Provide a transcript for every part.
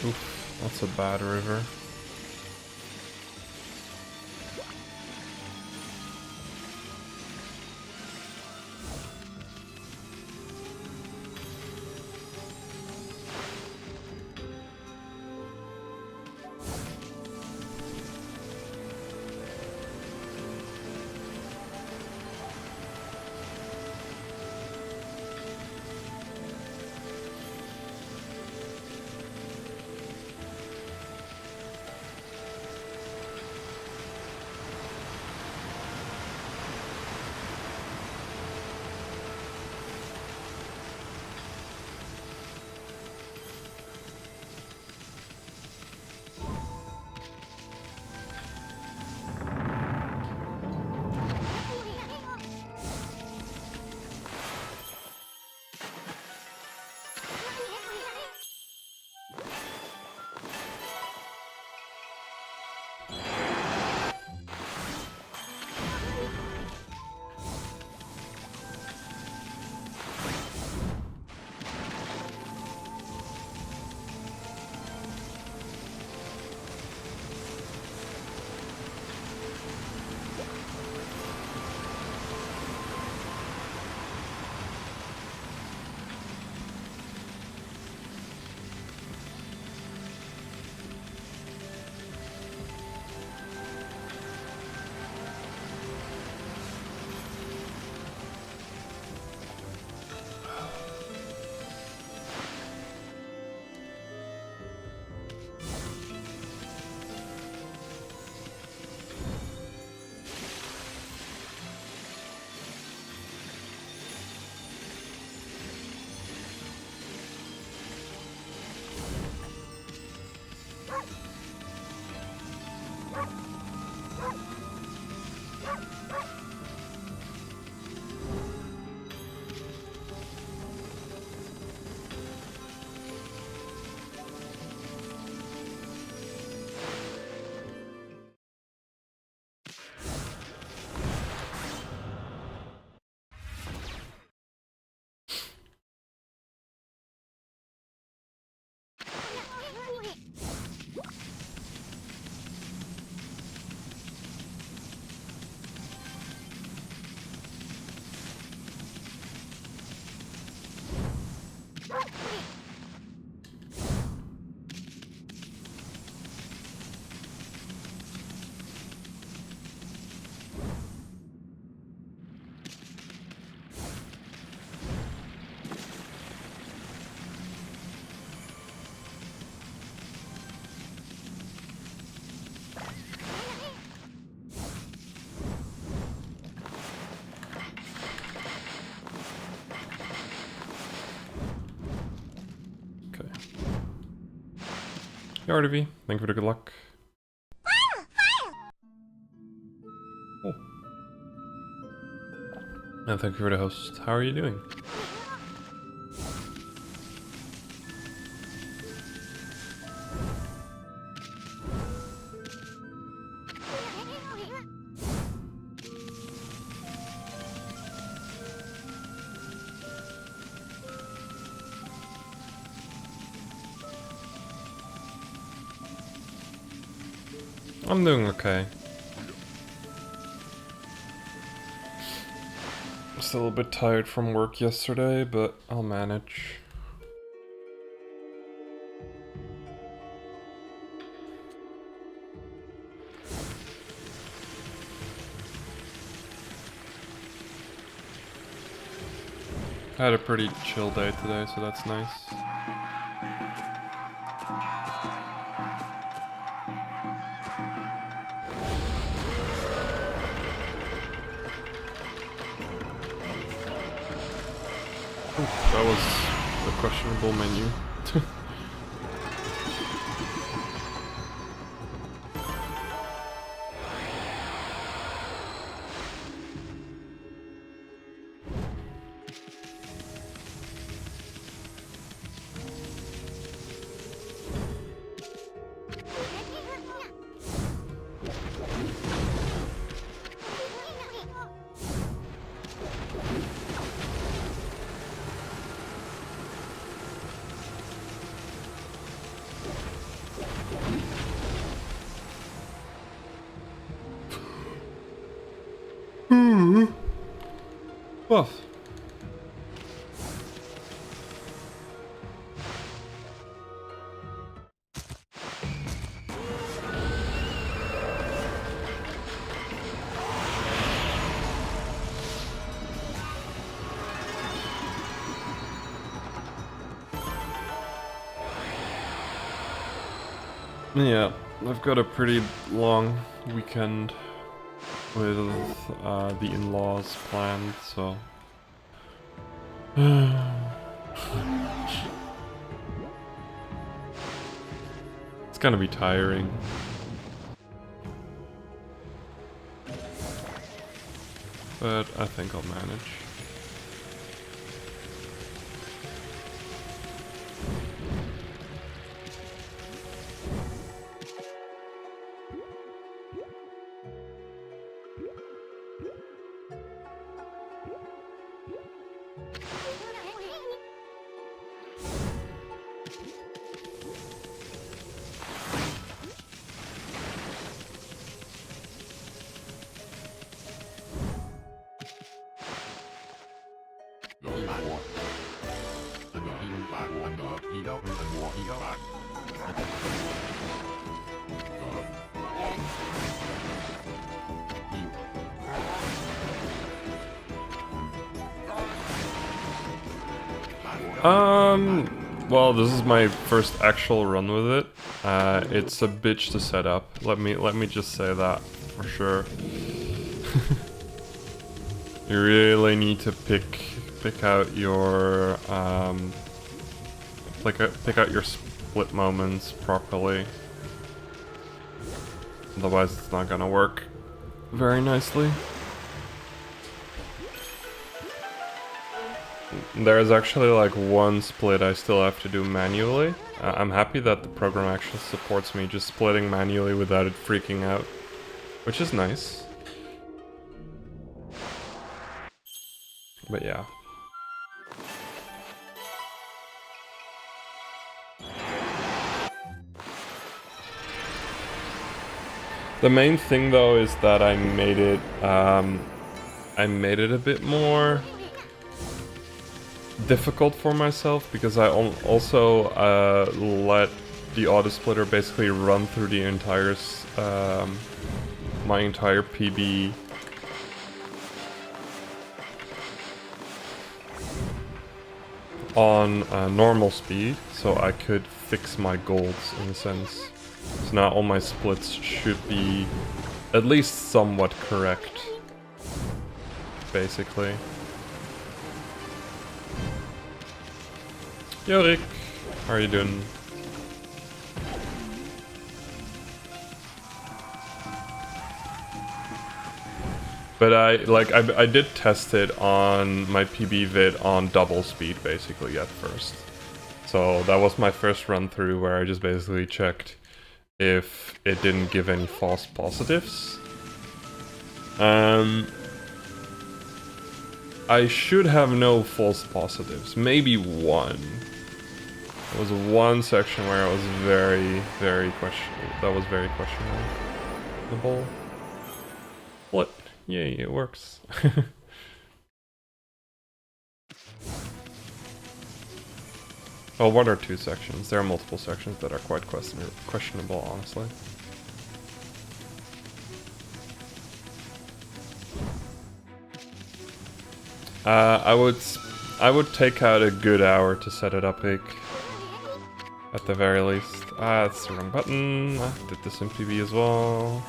Oof, that's a bad river. Hey RDV, thank you for the good luck. Oh. And thank you for the host. How are you doing? I'm doing okay. Still a bit tired from work yesterday, but I'll manage. I had a pretty chill day today, so that's nice. That was a questionable menu. Well. Yeah, I've got a pretty long weekend with the in-laws planned, so... It's gonna be tiring. But I think I'll manage. Well, this is my first actual run with it. It's a bitch to set up. Let me just say that for sure. You really need to pick out your pick out your split moments properly. Otherwise, it's not gonna work very nicely. There's actually like one split I still have to do manually. I'm happy that the program actually supports me just splitting manually without it freaking out, which is nice. But yeah. The main thing though is that I made it a bit more difficult for myself because I also let the auto splitter basically run through the entire my entire PB on normal speed, so I could fix my golds in a sense. So now all my splits should be at least somewhat correct, basically. Yo Rick, how are you doing? But I did test it on my PB vid on double speed basically at first. So that was my first run through where I just basically checked if it didn't give any false positives. I should have no false positives, maybe one. There was one section where it was very questionable. That was very questionable. The ball. What? Yay, it works. Well, one or two sections. There are multiple sections that are quite questionable, honestly. I would take out a good hour to set it up, Ike. At the very least. Ah, that's the wrong button. I did this in PB as well.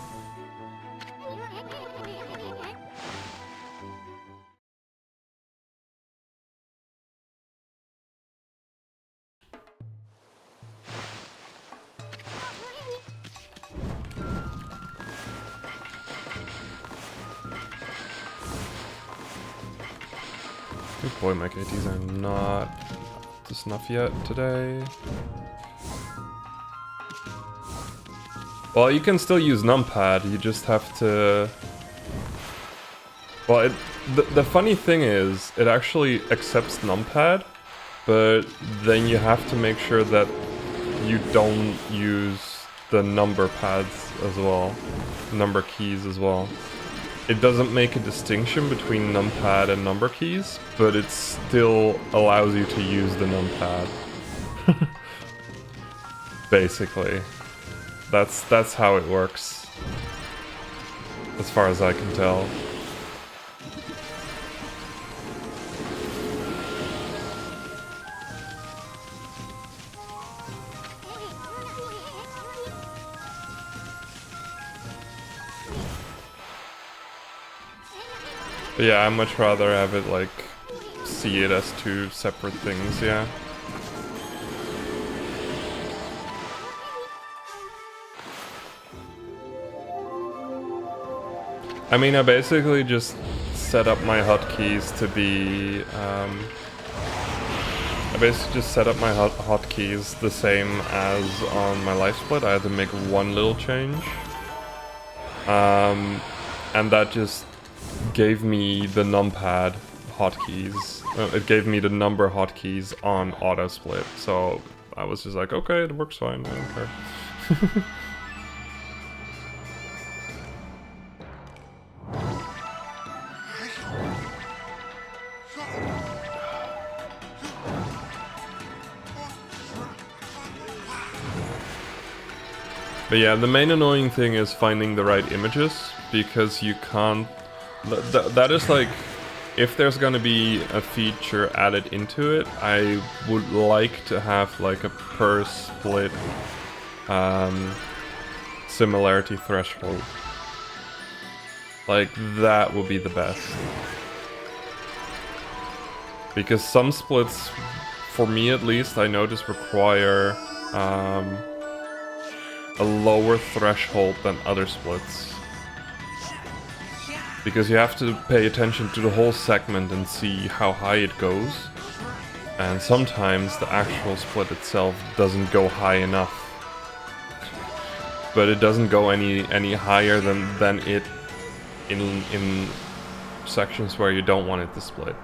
Good boy, my KTs are not to snuff yet today. Well, you can still use numpad, you just have to... Well, the funny thing is, it actually accepts numpad, but then you have to make sure that you don't use the number pads as well, number keys as well. it doesn't make a distinction between numpad and number keys, but it still allows you to use the numpad. Basically. That's how it works. As far as I can tell. But yeah, I'd much rather have it like see it as two separate things, yeah. I mean, I basically just set up my hotkeys to be I basically just set up my hotkeys the same as on my life split. I had to make one little change. And that just gave me the numpad hotkeys. It gave me the number hotkeys on auto split. So I was just like, okay, it works fine, I don't care. But yeah, the main annoying thing is finding the right images, because you can't... That is like, if there's gonna be a feature added into it, I would like to have like a per split similarity threshold. Like, that would be the best. Because some splits, for me at least, I notice require a lower threshold than other splits. Because you have to pay attention to the whole segment and see how high it goes. And sometimes the actual split itself doesn't go high enough. But it doesn't go any higher than it in sections where you don't want it to split.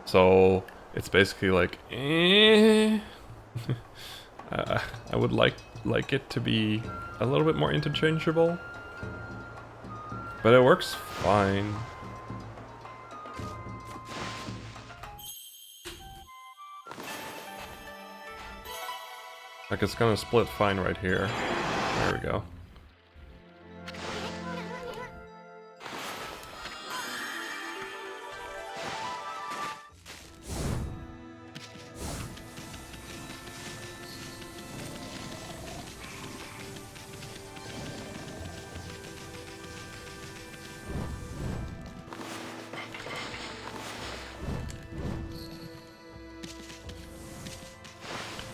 So it's basically like, I would like it to be a little bit more interchangeable, but it works fine. Like, it's gonna split fine right here. There we go.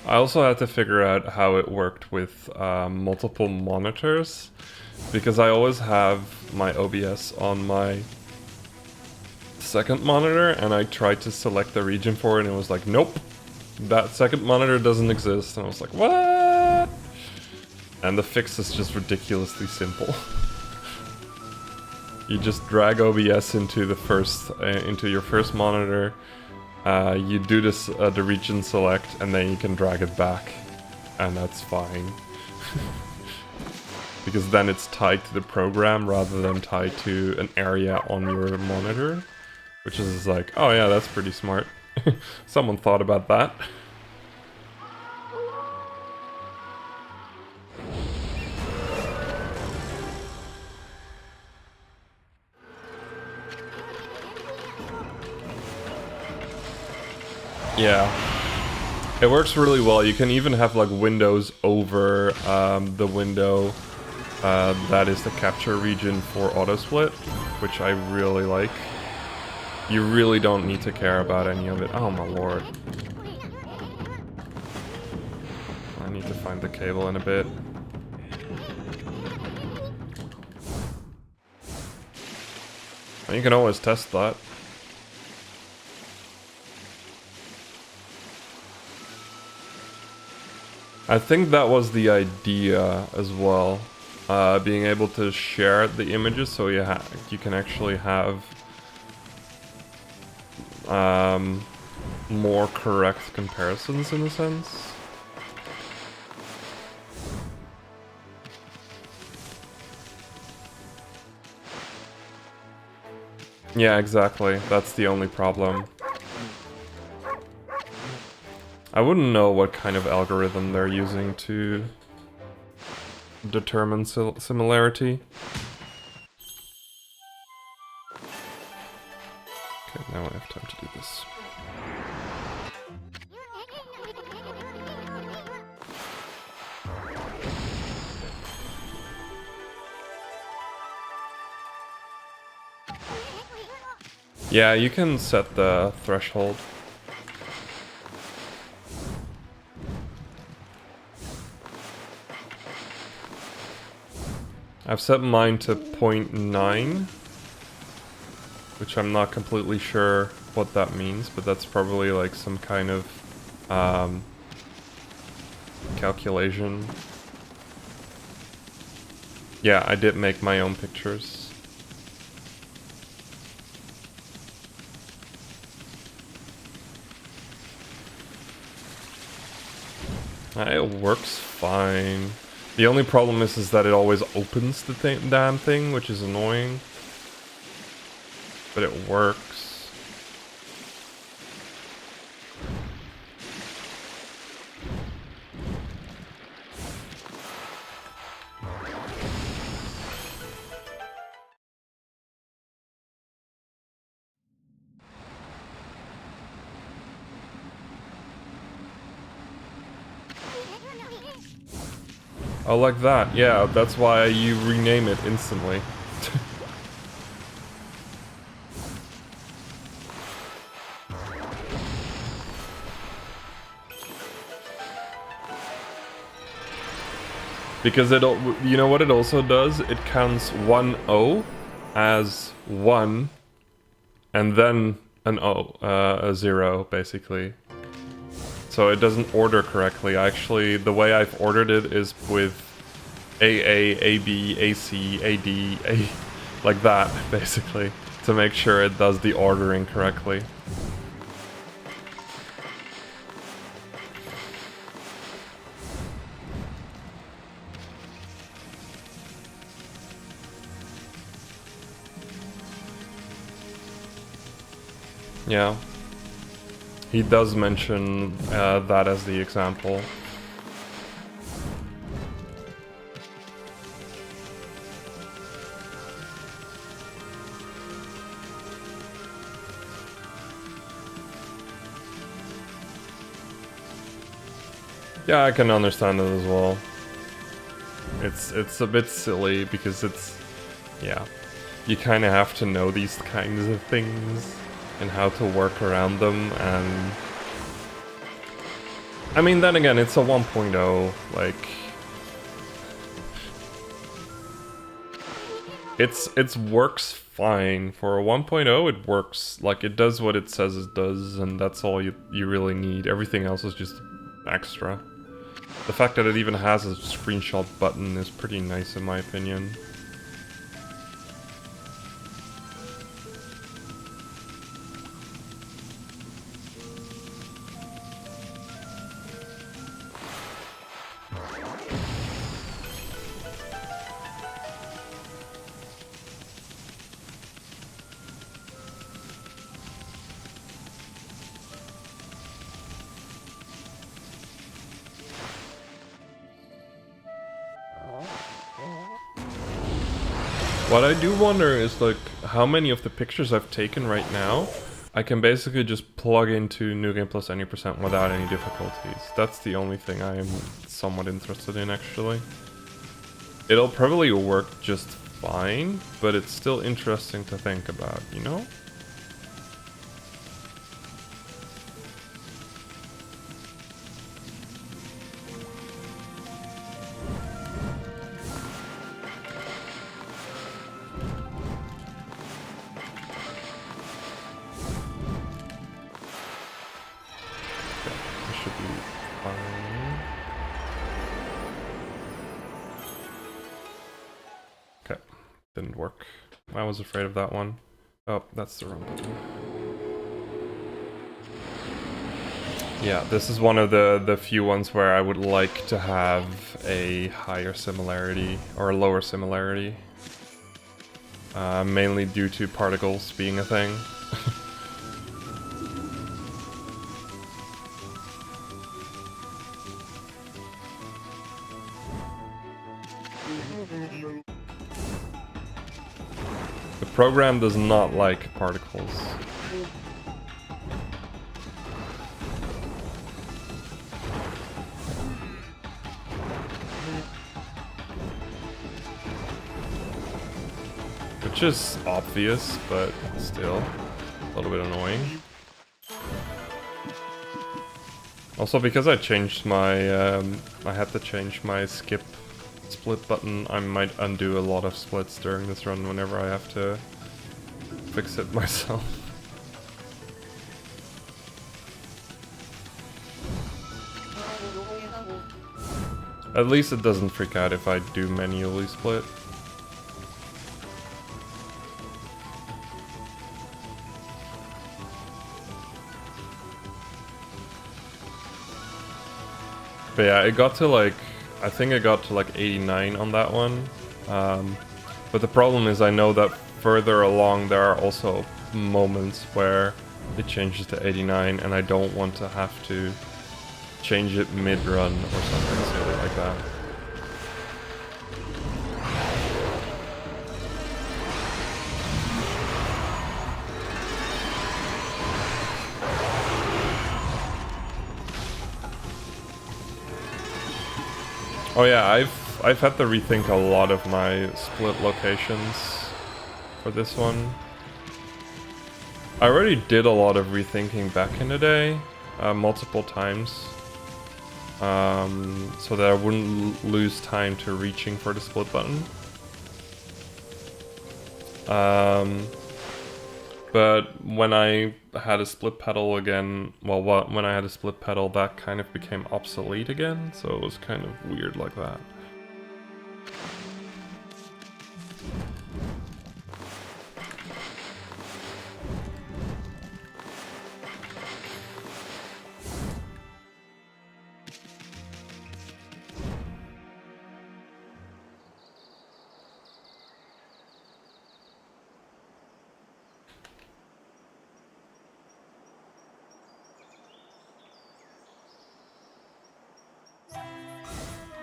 I also had to figure out how it worked with multiple monitors, because I always have my OBS on my second monitor, and I tried to select the region for it and it was like, nope, that second monitor doesn't exist. And I was like, what? And the fix is just ridiculously simple. You just drag OBS into your first monitor. You do this the region select, and then you can drag it back, and that's fine. Because then it's tied to the program rather than tied to an area on your monitor, which is like, oh yeah, that's pretty smart. Someone thought about that. Yeah, it works really well. You can even have like windows over the window that is the capture region for autosplit, which I really like. You really don't need to care about any of it. Oh my lord. I need to find the cable in a bit. You can always test that. I think that was the idea as well, being able to share the images so you can actually have more correct comparisons in a sense. Yeah, exactly. That's the only problem. I wouldn't know what kind of algorithm they're using to determine similarity. Okay, now I have time to do this. Yeah, you can set the threshold. I've set mine to 0.9, which I'm not completely sure what that means, but that's probably like some kind of calculation. Yeah, I did make my own pictures. It works fine. The only problem is that it always opens the damn thing, which is annoying. But it works. Oh, like that. Yeah, that's why you rename it instantly. Because you know what it also does? It counts 1 O as 1 and then an O, a 0 basically. So it doesn't order correctly. Actually, the way I've ordered it is with AA, AB, AC, AD, A, like that, basically, to make sure it does the ordering correctly. Yeah. He does mention that as the example. Yeah, I can understand it as well. It's a bit silly because yeah, you kind of have to know these kinds of things and how to work around them, and I mean, then again, it's a 1.0, like it's works fine for a 1.0. It works, like it does what it says it does, and that's all you really need. Everything else is just extra. The fact that it even has a screenshot button is pretty nice in my opinion. What I do wonder is, like, how many of the pictures I've taken right now, I can basically just plug into New Game Plus any % without any difficulties. That's the only thing I am somewhat interested in, actually. It'll probably work just fine, but it's still interesting to think about, you know? Didn't work. I was afraid of that one. Oh, that's the wrong button. Yeah, this is one of the few ones where I would like to have a higher similarity or a lower similarity. mainly due to particles being a thing. The program does not like particles. Which is obvious, but still a little bit annoying. Also, because I changed my, I had to change my skip split button, I might undo a lot of splits during this run whenever I have to fix it myself. At least it doesn't freak out if I do manually split. But yeah, it got to like, I think it got to like 89 on that one. But the problem is I know that further along there are also moments where it changes to 89 and I don't want to have to change it mid-run or something silly like that. Oh yeah, I've had to rethink a lot of my split locations for this one. I already did a lot of rethinking back in the day, multiple times, so that I wouldn't lose time to reaching for the split button. But when I had a split pedal again, well, when I had a split pedal, that kind of became obsolete again, so it was kind of weird like that.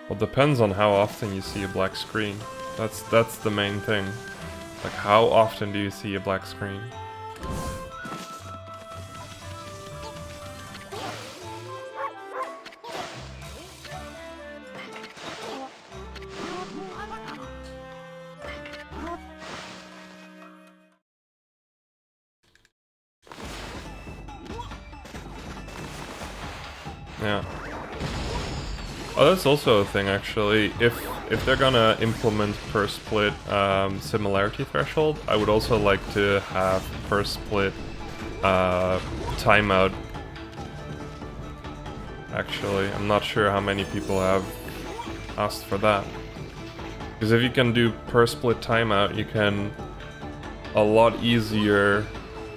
Well, depends on how often you see a black screen. That's the main thing. Like, how often do you see a black screen? Yeah. Oh, that's also a thing, actually. If they're gonna implement per split similarity threshold, I would also like to have per split timeout. Actually, I'm not sure how many people have asked for that. Because if you can do per split timeout, you can a lot easier.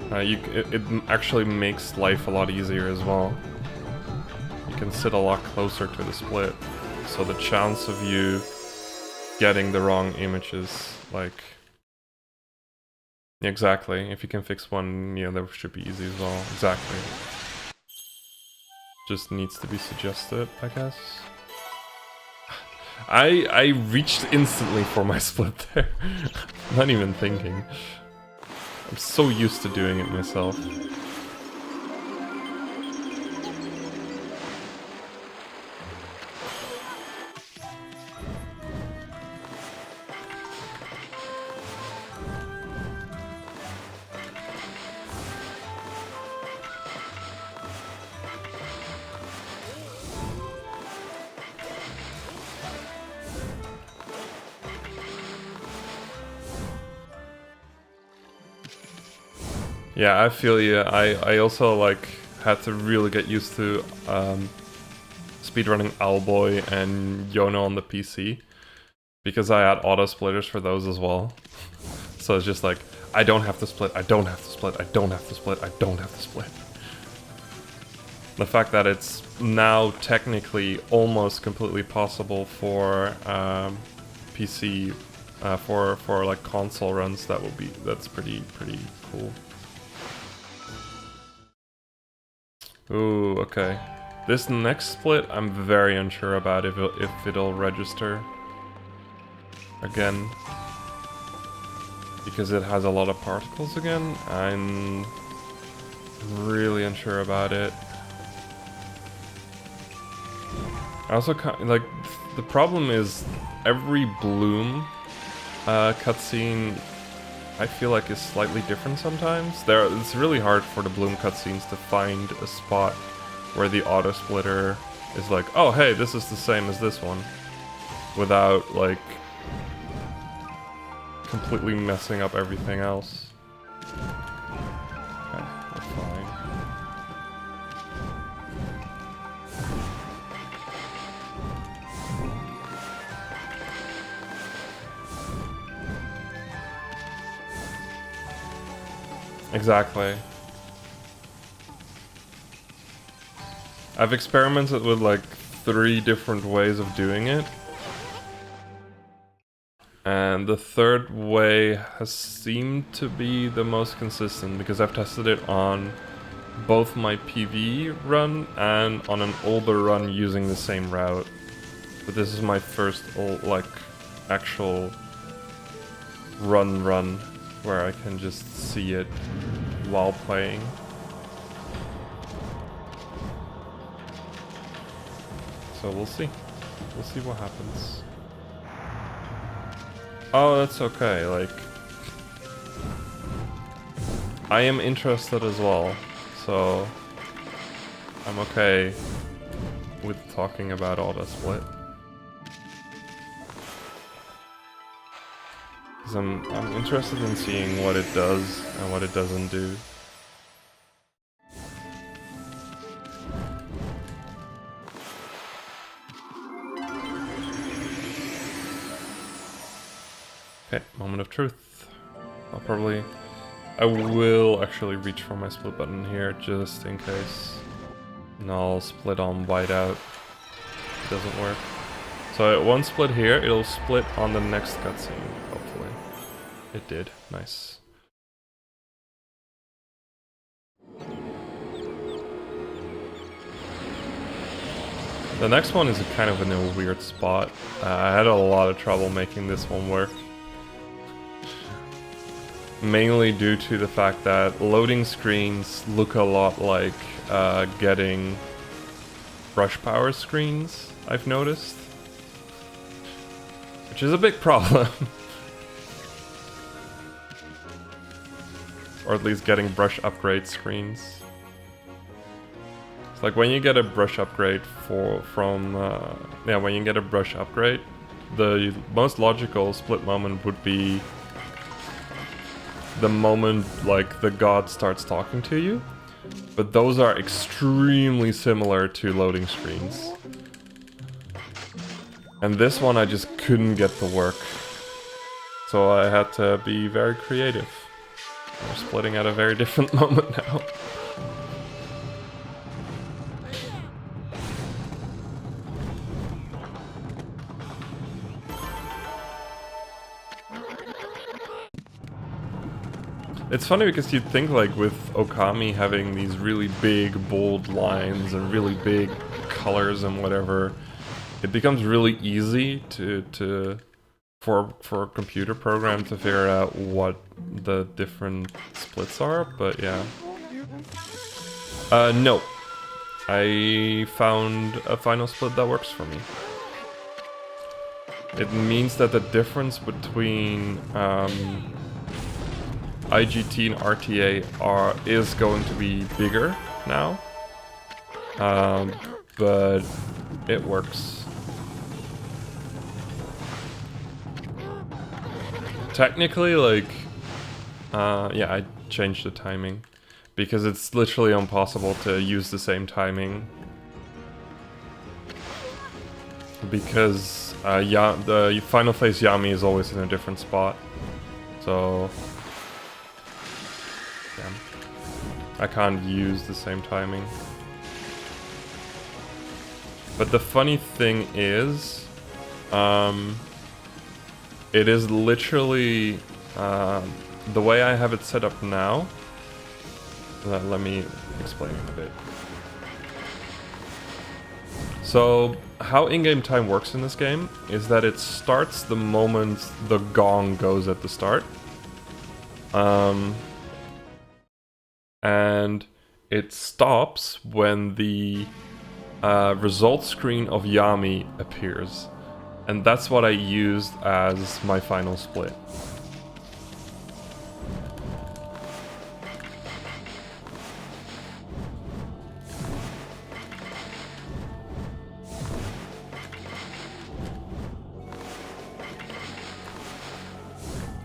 It actually makes life a lot easier as well. You can sit a lot closer to the split, so the chance of you getting the wrong images, like, exactly, if you can fix one, yeah, that should be easy as well. Exactly. Just needs to be suggested, I guess. I reached instantly for my split there. Not even thinking. I'm so used to doing it myself. Yeah, I feel you. I also like had to really get used to speedrunning Owlboy and Yono on the PC, because I had auto splitters for those as well. So it's just like, I don't have to split, I don't have to split, I don't have to split, I don't have to split. The fact that it's now technically almost completely possible for PC For like console runs, that's pretty cool. Ooh, okay. This next split, I'm very unsure about if it'll register again, because it has a lot of particles again. I'm really unsure about it. I also like, the problem is every bloom cutscene I feel like is slightly different sometimes. It's really hard for the bloom cutscenes to find a spot where the auto splitter is like, oh hey, this is the same as this one, without like completely messing up everything else. Okay, we're fine. Exactly. I've experimented with like 3 different ways of doing it. And the third way has seemed to be the most consistent, because I've tested it on both my PV run and on an older run using the same route. But this is my first like actual run where I can just see it while playing. So we'll see. We'll see what happens. Oh, that's okay, like... I am interested as well, so... I'm okay with talking about auto-split. Because I'm interested in seeing what it does and what it doesn't do. Okay, moment of truth. I will actually reach for my split button here, just in case. And I'll split on whiteout. It doesn't work. So it won't split here, it'll split on the next cutscene, hopefully. It did, nice. The next one is kind of in a weird spot. I had a lot of trouble making this one work. Mainly due to the fact that loading screens look a lot like getting brush power screens, I've noticed. Which is a big problem. Or at least getting brush upgrade screens. It's like when you get a brush upgrade when you get a brush upgrade, the most logical split moment would be the moment like the god starts talking to you, but those are extremely similar to loading screens. And this one I just couldn't get to work, so I had to be very creative. We're splitting at a very different moment now. It's funny because you'd think like with Okami having these really big bold lines and really big colors and whatever, it becomes really easy for a computer program to figure out what the different splits are, but yeah. No. I found a final split that works for me. It means that the difference between IGT and RTA is going to be bigger now, but it works. Technically, like, yeah, I changed the timing because it's literally impossible to use the same timing because the final phase Yami is always in a different spot, so. I can't use the same timing. But the funny thing is, it is literally the way I have it set up now. Let me explain a bit. So, how in-game time works in this game is that it starts the moment the gong goes at the start. And it stops when the result screen of Yami appears. And that's what I used as my final split.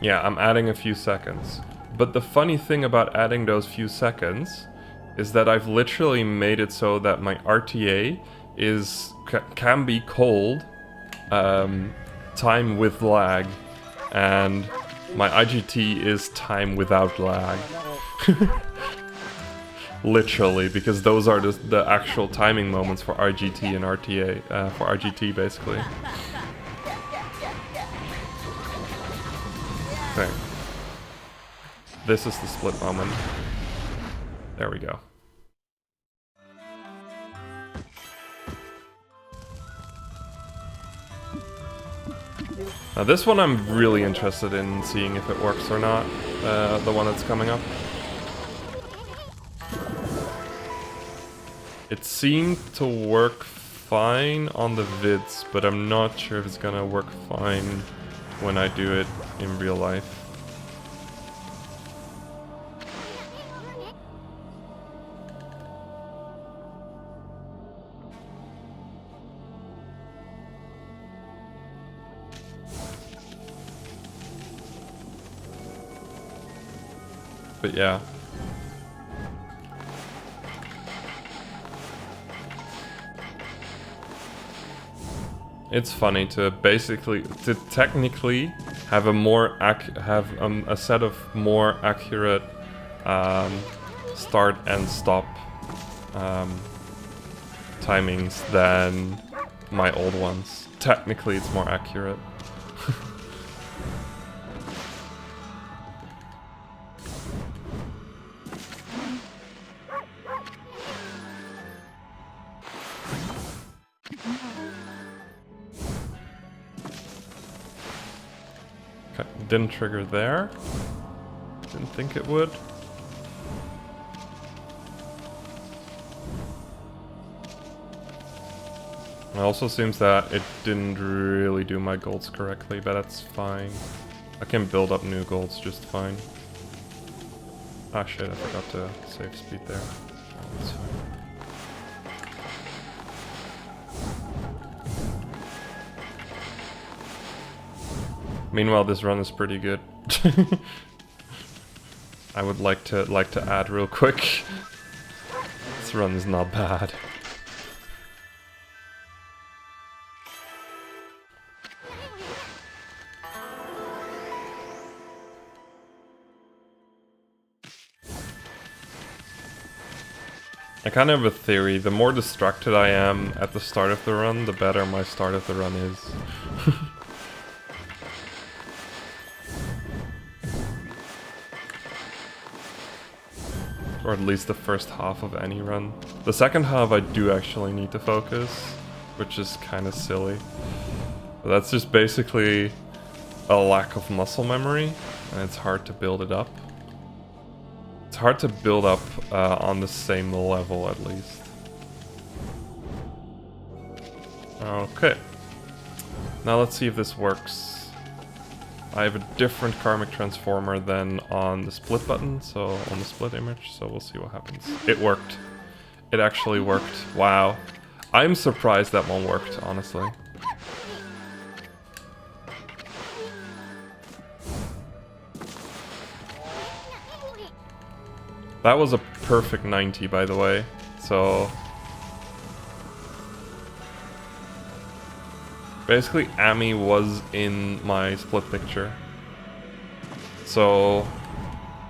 Yeah, I'm adding a few seconds. But the funny thing about adding those few seconds is that I've literally made it so that my RTA can be called time with lag, and my IGT is time without lag. Literally, because those are the actual timing moments for RGT and RTA, for RGT basically. Okay. This is the split moment. There we go. Now this one I'm really interested in seeing if it works or not, the one that's coming up. It seemed to work fine on the vids, but I'm not sure if it's gonna work fine when I do it in real life. But yeah. It's funny to technically have a set of more accurate start and stop timings than my old ones. Technically, it's more accurate. Didn't trigger there. Didn't think it would. It also seems that it didn't really do my golds correctly, but that's fine. I can build up new golds just fine. Ah shit, I forgot to save speed there. That's fine. Meanwhile, this run is pretty good. I would like to add real quick. This run is not bad. I kind of have a theory. The more distracted I am at the start of the run, the better my start of the run is. Or at least the first half of any run. The second half I do actually need to focus, which is kind of silly. But that's just basically a lack of muscle memory, and it's hard to build it up. It's hard to build up on the same level, at least. Okay. Now let's see if this works. I have a different karmic transformer than on the split button, so on the split image, so we'll see what happens. It worked. It actually worked. Wow. I'm surprised that one worked, honestly. That was a perfect 90, by the way, so... Basically, Ami was in my split picture. So,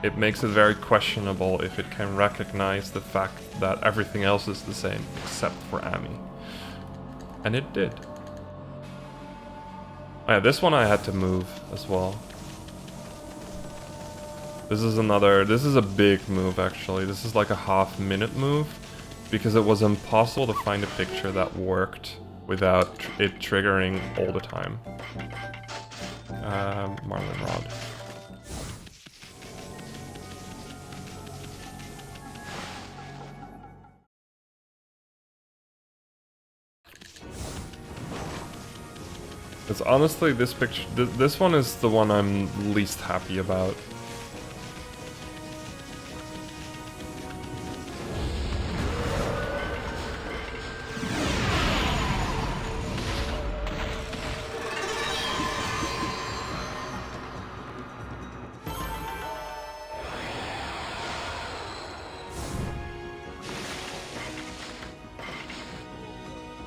it makes it very questionable if it can recognize the fact that everything else is the same, except for Ami. And it did. Oh, yeah, this one I had to move as well. This is a big move actually. This is like a half-minute move because it was impossible to find a picture that worked without it triggering all the time. Marlin Rod. Because honestly, this picture, this one is the one I'm least happy about.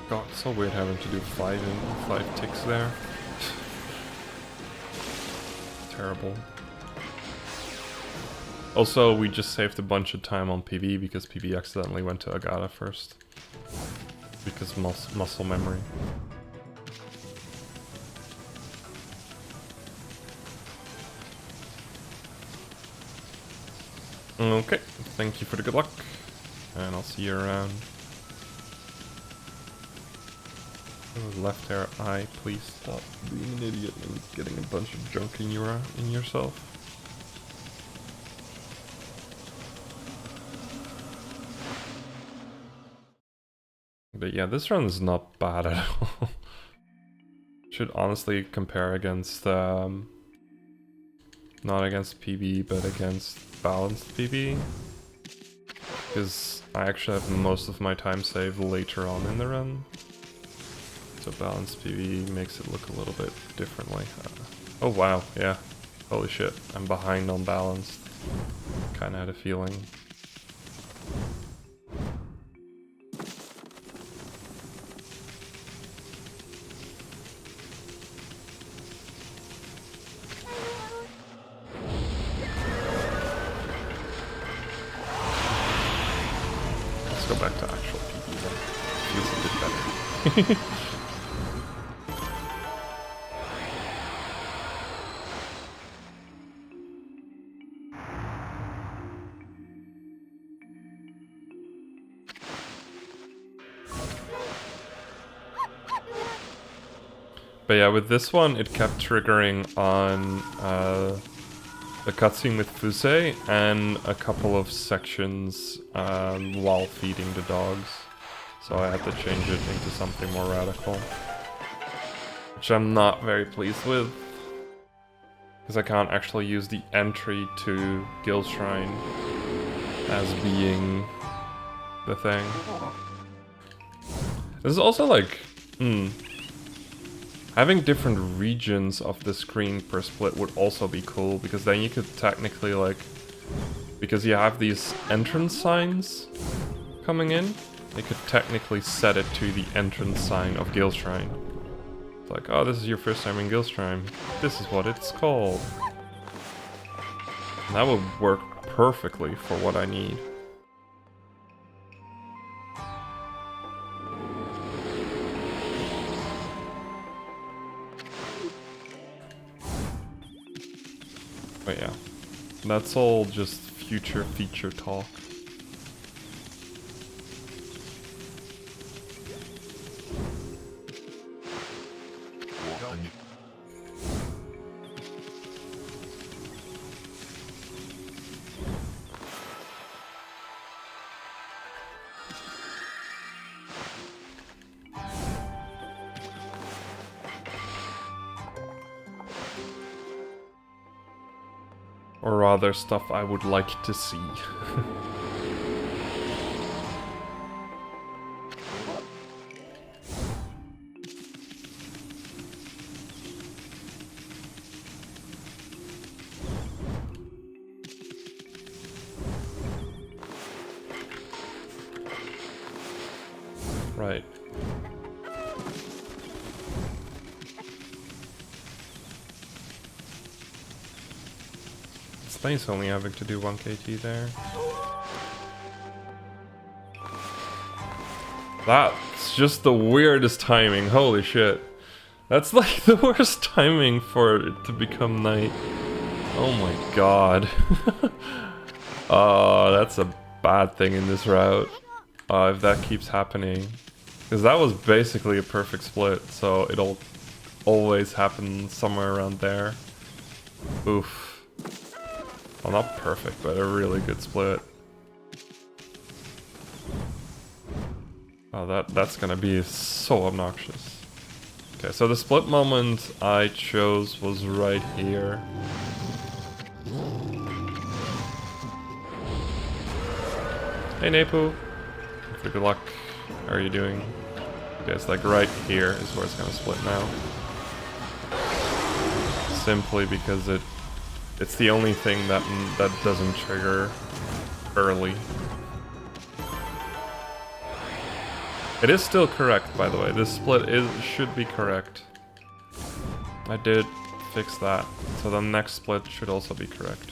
God, it's so weird having to do 5 ticks there. Terrible. Also, we just saved a bunch of time on PB because PB accidentally went to Agata first. Because muscle memory. Okay, thank you for the good luck. And I'll see you around. Left hair eye, please stop being an idiot and getting a bunch of junk in yourself. But yeah, this run's not bad at all. Should honestly compare against not against PB but against balanced PB. Because I actually have most of my time saved later on in the run. So balanced PB makes it look a little bit differently. Oh wow, yeah. Holy shit, I'm behind on balanced. Kinda had a feeling. Let's go back to actual PB then. Feels a bit better. But yeah, with this one, it kept triggering on the cutscene with Fusei and a couple of sections while feeding the dogs. So I had to change it into something more radical. Which I'm not very pleased with. Because I can't actually use the entry to Guild Shrine as being the thing. This is also like... having different regions of the screen per split would also be cool, because then you could technically like... Because you have these entrance signs coming in, you could technically set it to the entrance sign of Guild Shrine. It's like, oh, this is your first time in Guild Shrine. This is what it's called. And that would work perfectly for what I need. But yeah, that's all just future feature talk. Or rather, stuff I would like to see. Right. It's nice only having to do 1 KT there. That's just the weirdest timing, holy shit. That's like the worst timing for it to become night. Oh my god. That's a bad thing in this route. If that keeps happening. Because that was basically a perfect split, so it'll always happen somewhere around there. Oof. Well, not perfect, but a really good split. Oh, that's gonna be so obnoxious. Okay, so the split moment I chose was right here. Hey Nepu. For good luck. How are you doing? Okay, it's like right here is where it's gonna split now. Simply because it's the only thing that doesn't trigger early. It is still correct, by the way. This split should be correct. I did fix that, so the next split should also be correct.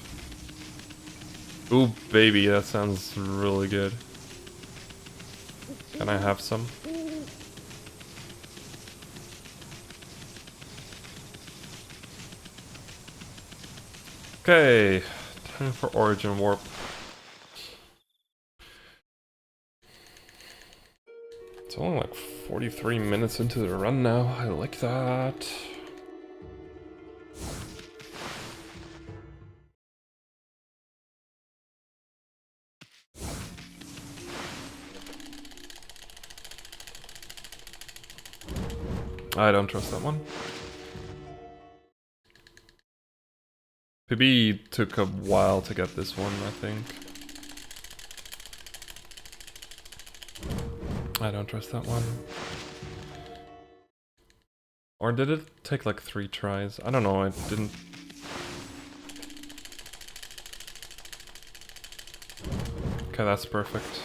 Ooh, baby, that sounds really good. Can I have some? Okay, time for Origin Warp. It's only like 43 minutes into the run now. I like that. I don't trust that one. PB took a while to get this one, I think. I don't trust that one. Or did it take like 3 tries? I don't know, I didn't... Okay, that's perfect.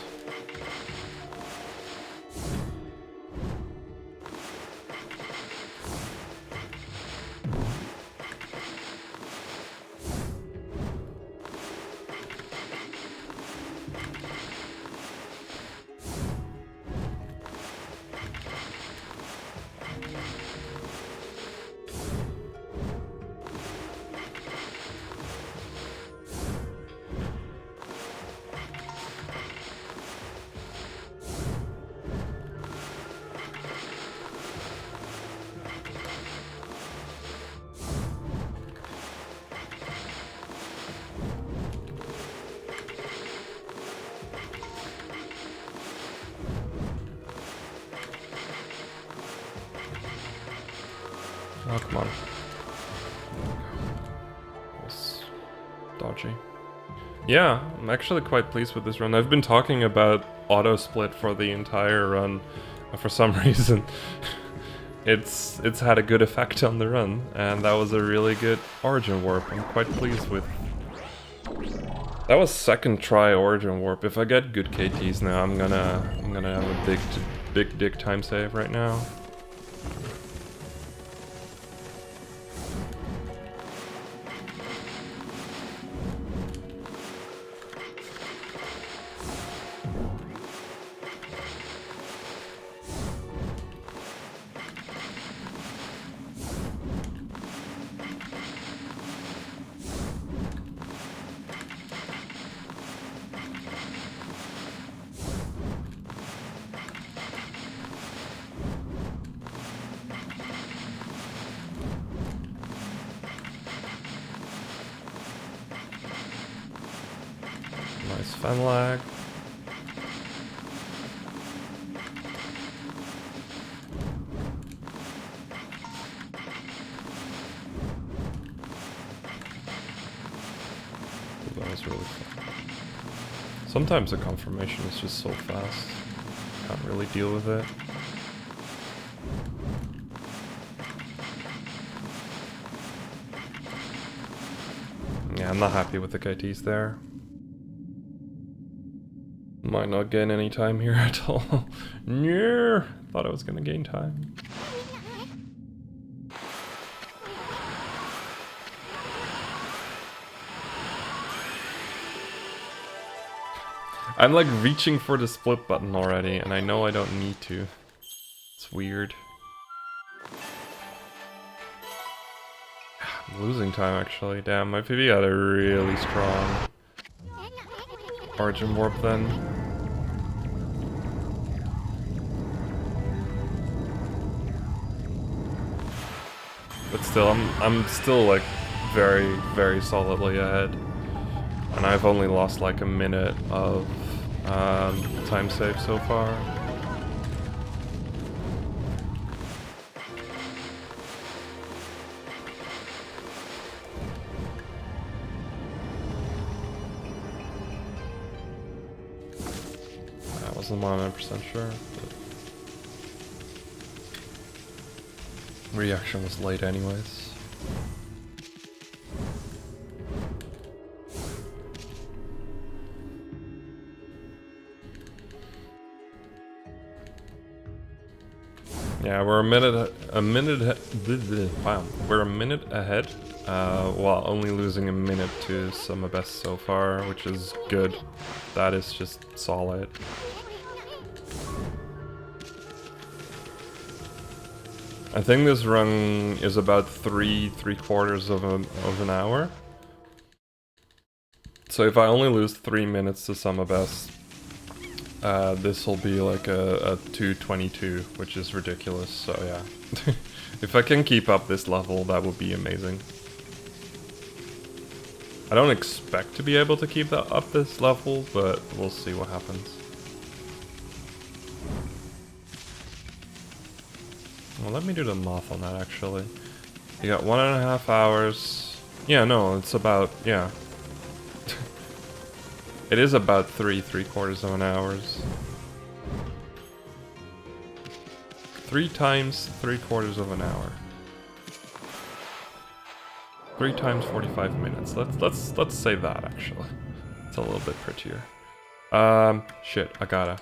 Oh, come on. That's dodgy. Yeah, I'm actually quite pleased with this run. I've been talking about auto split for the entire run. For some reason, it's had a good effect on the run, and that was a really good Origin Warp. I'm quite pleased with. That was second try Origin Warp. If I get good KTs now, I'm gonna have a big dick time save right now. Nice fan lag. Ooh, that was really fun. Sometimes the confirmation is just so fast. Can't really deal with it. Yeah, I'm not happy with the KTs there. Might not gain any time here at all. Yeah, thought I was gonna gain time. I'm like reaching for the split button already, and I know I don't need to. It's weird. losing time actually. Damn, my PB had a really strong origin warp then. But still, I'm still like very, very solidly ahead. And I've only lost like a minute of time save so far. I wasn't 100% sure. But reaction was late anyways. Yeah, we're wow, we're a minute ahead, while only losing a minute to Summer Best so far, which is good. That is just solid. I think this run is about three quarters of an hour. So if I only lose 3 minutes to Summer Best, this will be like a 2:22, which is ridiculous, so yeah. If I can keep up this level, that would be amazing. I don't expect to be able to keep that up this level, but we'll see what happens. Well, let me do the math on that actually. You got 1.5 hours. Yeah, no, it's about, yeah. It is about 3/4 of an hours. 3 times 3/4 of an hour. 3 times 45 minutes. Let's say that actually. It's a little bit prettier. Shit, I gotta.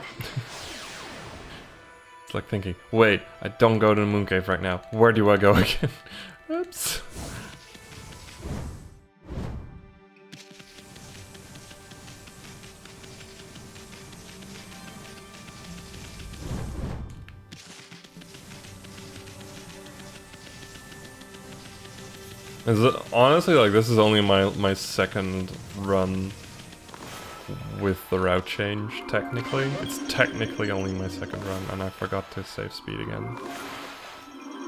It's like thinking, wait, I don't go to the moon cave right now. Where do I go again? Oops. Honestly, like, this is only my second run with the route change, technically. It's technically only my second run, and I forgot to save speed again.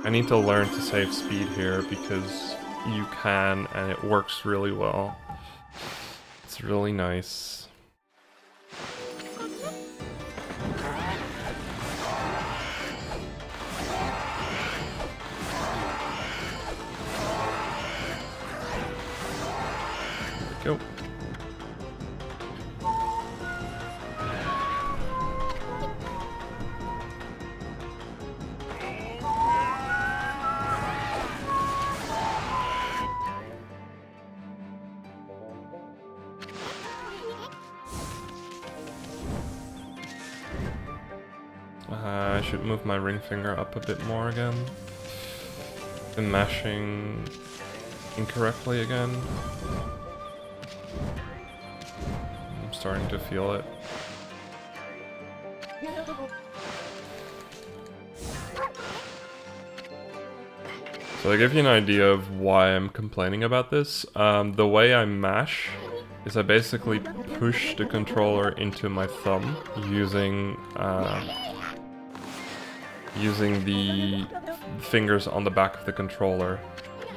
I need to learn to save speed here, because you can, and it works really well. It's really nice. Go. I should move my ring finger up a bit more again. Been mashing incorrectly again. I'm starting to feel it. So to give you an idea of why I'm complaining about this, the way I mash is I basically push the controller into my thumb using using the fingers on the back of the controller.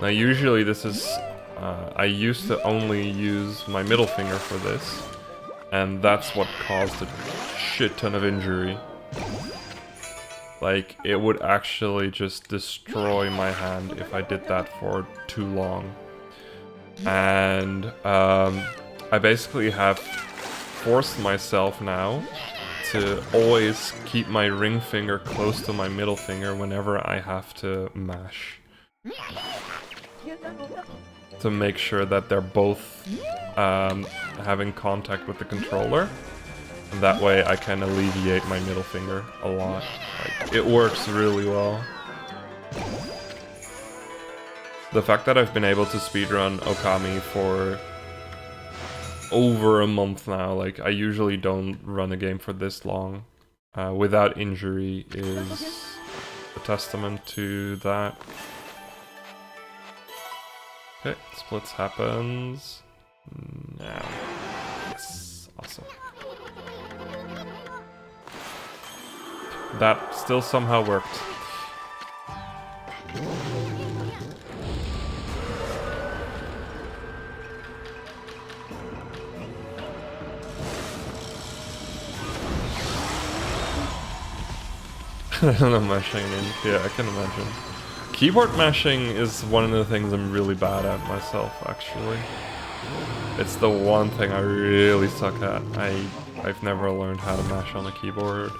Now usually this is, I used to only use my middle finger for this, and that's what caused a shit ton of injury. Like, it would actually just destroy my hand if I did that for too long. And I basically have forced myself now to always keep my ring finger close to my middle finger whenever I have to mash. To make sure that they're both having contact with the controller. And that way I can alleviate my middle finger a lot. Like, it works really well. The fact that I've been able to speedrun Okami for over a month now, like, I usually don't run a game for this long without injury, is a testament to that. Okay, splits happens now. Yes, awesome. That still somehow worked. I don't know mashing, yeah, I can imagine. Keyboard mashing is one of the things I'm really bad at myself, actually. It's the one thing I really suck at. I've never learned how to mash on a keyboard.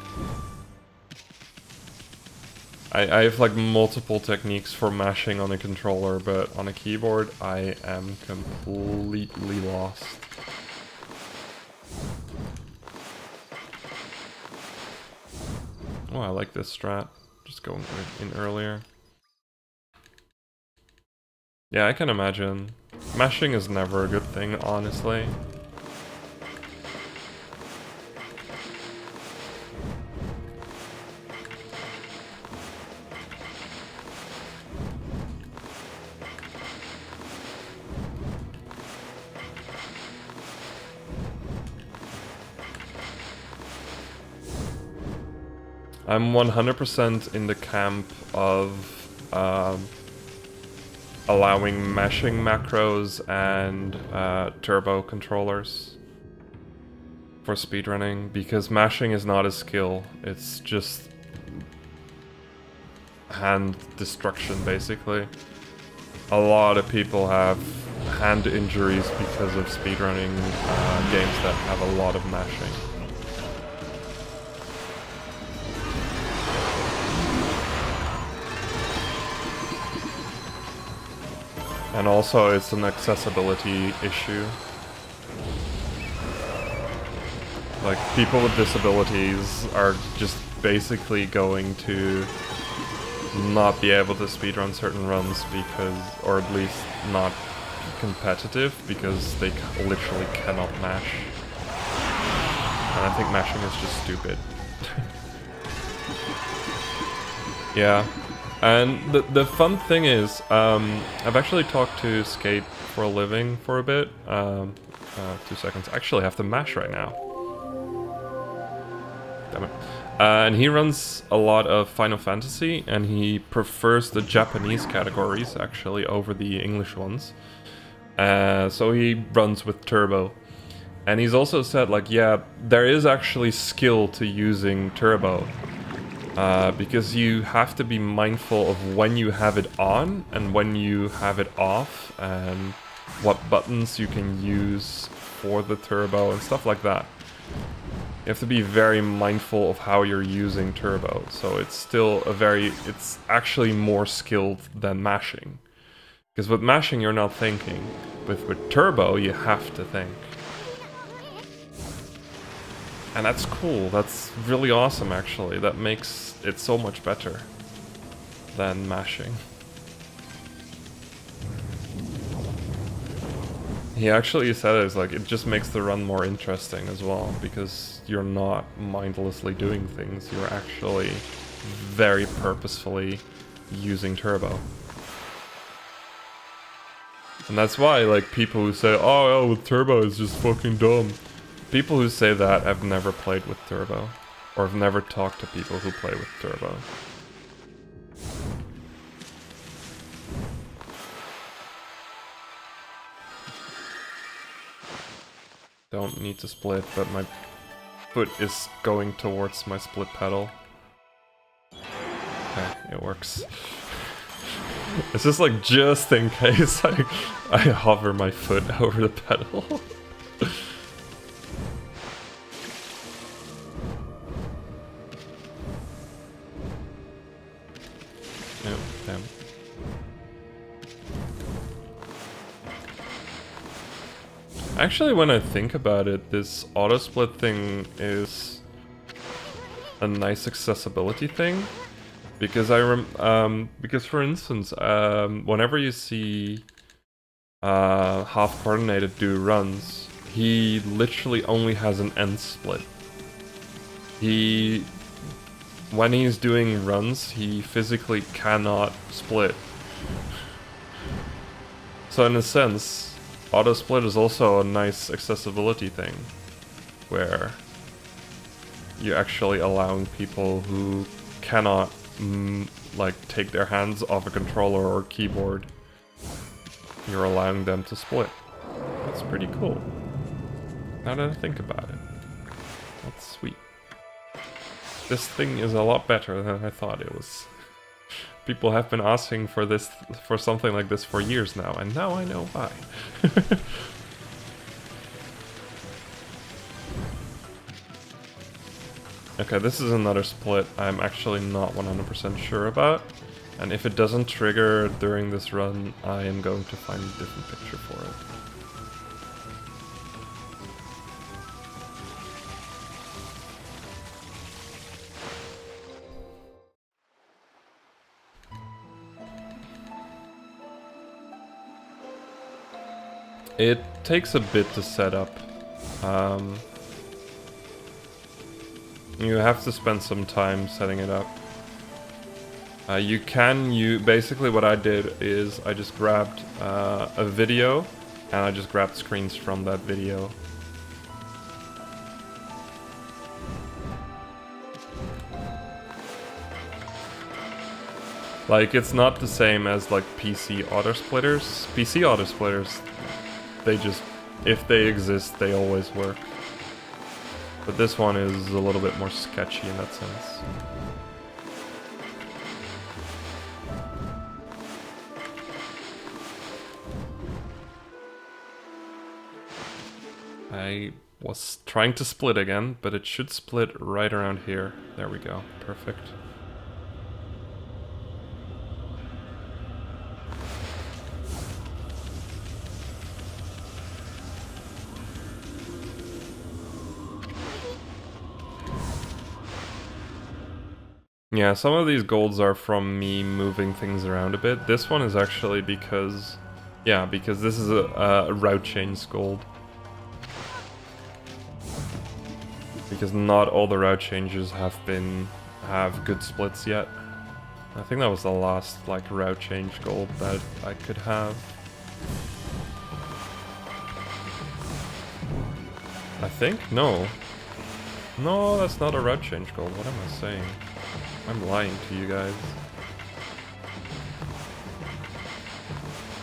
I have like multiple techniques for mashing on a controller, but on a keyboard I am completely lost. Oh, I like this strat. Just going in earlier. Yeah, I can imagine. Mashing is never a good thing, honestly. I'm 100% in the camp of allowing mashing macros and turbo controllers for speedrunning, because mashing is not a skill, it's just hand destruction, basically. A lot of people have hand injuries because of speedrunning games that have a lot of mashing. And also, it's an accessibility issue. Like, people with disabilities are just basically going to not be able to speedrun certain runs because, or at least not competitive, because they literally cannot mash. And I think mashing is just stupid. Yeah. And the fun thing is, I've actually talked to Skate for a living for a bit. 2 seconds. I actually have to mash right now. Damn it. And he runs a lot of Final Fantasy, and he prefers the Japanese categories, actually, over the English ones. So he runs with Turbo. And he's also said, like, yeah, there is actually skill to using Turbo. Because you have to be mindful of when you have it on and when you have it off, and what buttons you can use for the turbo and stuff like that. You have to be very mindful of how you're using turbo, so it's still it's actually more skilled than mashing. Because with mashing you're not thinking, but with turbo you have to think. And that's cool, that's really awesome actually, that makes it so much better than mashing. He actually said it's like, it just makes the run more interesting as well, because you're not mindlessly doing things, you're actually very purposefully using turbo. And that's why, like, people who say, oh, with turbo is just fucking dumb. People who say that have never played with turbo, or have never talked to people who play with turbo. Don't need to split, but my foot is going towards my split pedal. Okay, it works. It's just like, just in case I hover my foot over the pedal. Oh, damn. Actually, when I think about it, this auto-split thing is a nice accessibility thing. Because because for instance, whenever you see half coordinated do runs, he literally only has an end split. When he's doing runs, he physically cannot split. So in a sense, auto split is also a nice accessibility thing, where you're actually allowing people who cannot like take their hands off a controller or keyboard. You're allowing them to split. That's pretty cool. Now that I think about it, that's sweet. This thing is a lot better than I thought it was. People have been asking for this, for something like this for years now, and now I know why. Okay, this is another split I'm actually not 100% sure about, and if it doesn't trigger during this run, I am going to find a different picture for it. It takes a bit to set up. You have to spend some time setting it up. Basically what I did is I just grabbed a video and I just grabbed screens from that video. Like, it's not the same as like PC autosplitters. PC autosplitters, they just, if they exist, they always work. But this one is a little bit more sketchy in that sense. I was trying to split again, but it should split right around here. There we go. Perfect. Yeah, some of these golds are from me moving things around a bit. This one is actually because... yeah, because this is a route change gold. Because not all the route changes have good splits yet. I think that was the last, like, route change gold that I could have. I think? No. No, that's not a route change gold. What am I saying? I'm lying to you guys.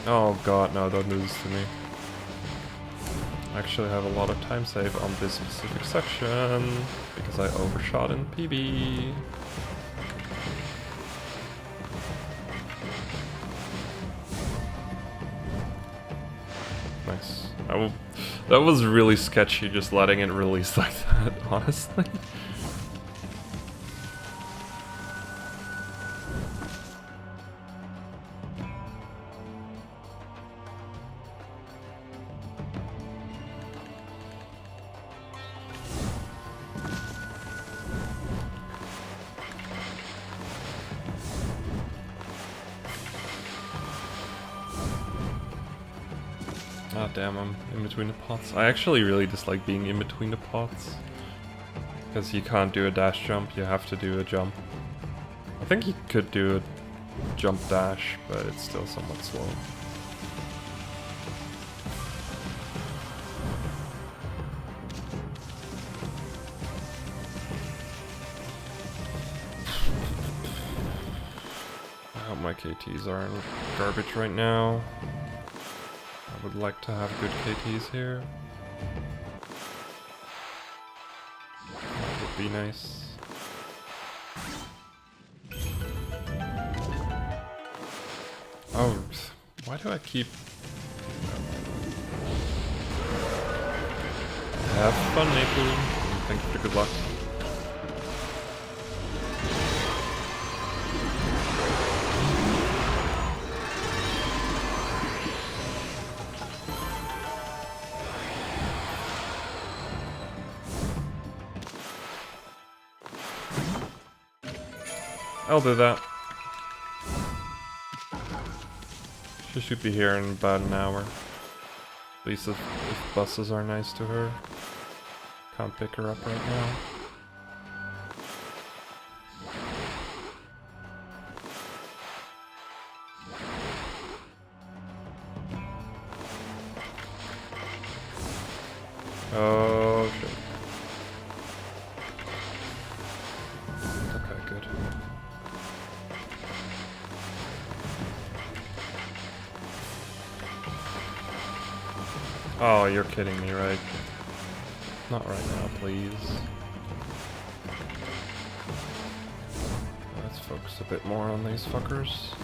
Oh god, no, don't do this to me. I actually have a lot of time save on this specific section, because I overshot in PB. Nice. That was really sketchy, just letting it release like that, honestly. Oh damn, I'm in between the pots. I actually really dislike being in between the pots. Because you can't do a dash jump, you have to do a jump. I think you could do a jump dash, but it's still somewhat slow. I hope my KTs aren't garbage right now. I would like to have good KTs here. That would be nice. Oh, why do I keep... Have fun, Maple. Thank you for good luck. I'll do that. She should be here in about an hour. At least if buses are nice to her. Can't pick her up right now. Oh shit. Okay, good. Oh, you're kidding me, right? Not right now, please. Let's focus a bit more on these fuckers.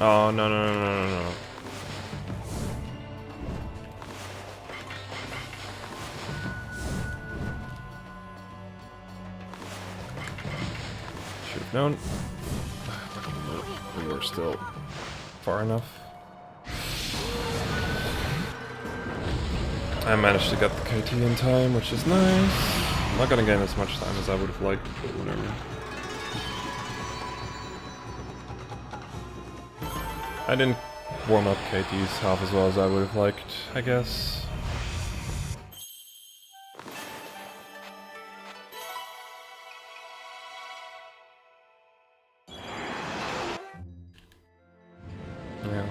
Oh, no, no, no, no, no, no. Should have known. We were still far enough. I managed to get the KT in time, which is nice. I'm not gonna gain as much time as I would have liked, but whatever. I didn't warm up KTs half as well as I would have liked, I guess. Yeah.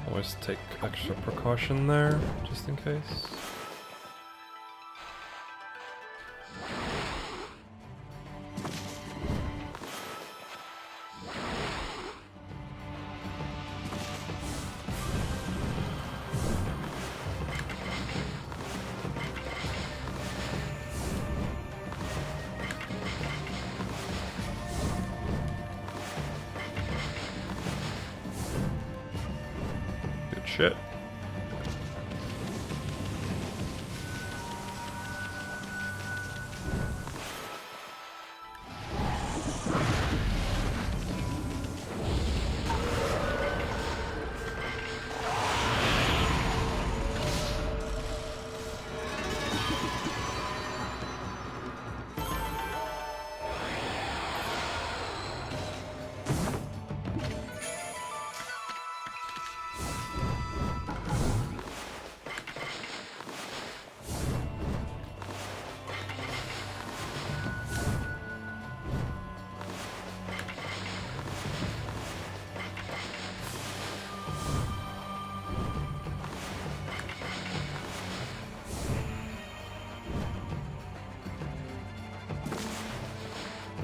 Always take extra precaution there, just in case. Shit.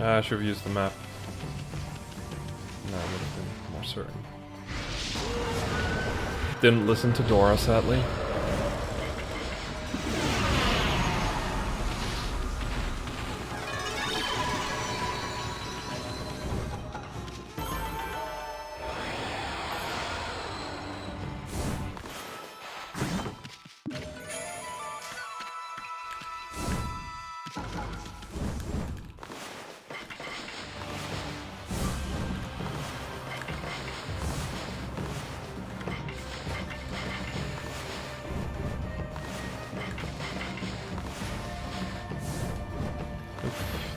I should have used the map. No, I would have been more certain. Didn't listen to Dora, sadly.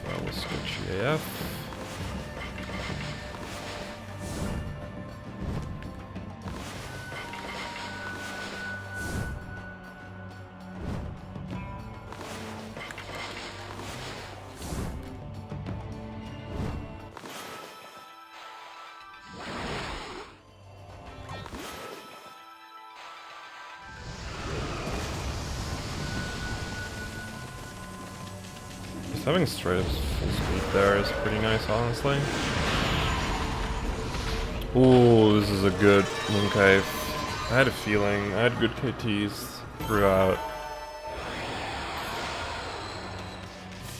That was sketchy AF. Having straight up full speed there is pretty nice, honestly. Ooh, this is a good moon cave. I had a feeling. I had good KTs throughout.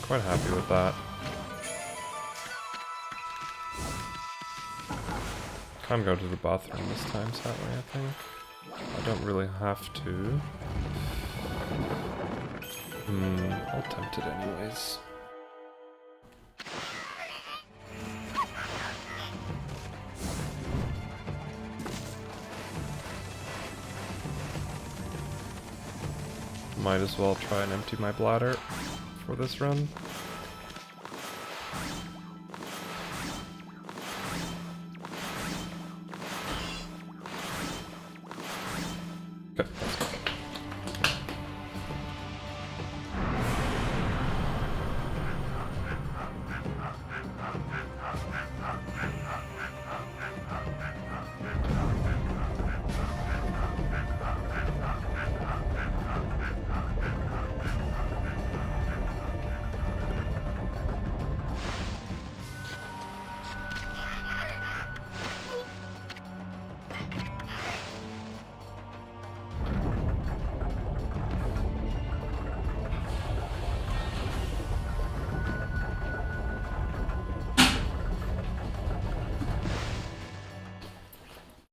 Quite happy with that. Can't go to the bathroom this time, sadly, I think. I don't really have to. I'll attempt it anyways. Might as well try and empty my bladder for this run. Okay, let's go.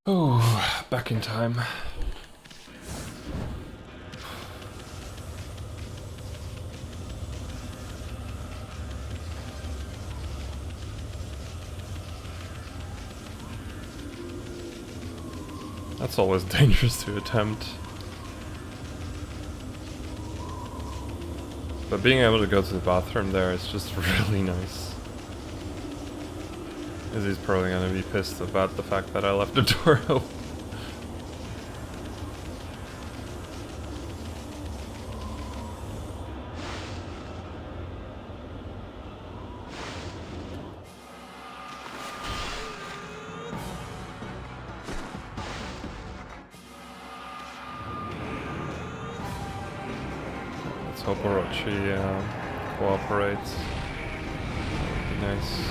Oh, back in time. That's always dangerous to attempt. But being able to go to the bathroom there is just really nice. Izzy's probably gonna be pissed about the fact that I left the door open. Let's hope Orochi cooperates. That'd be nice.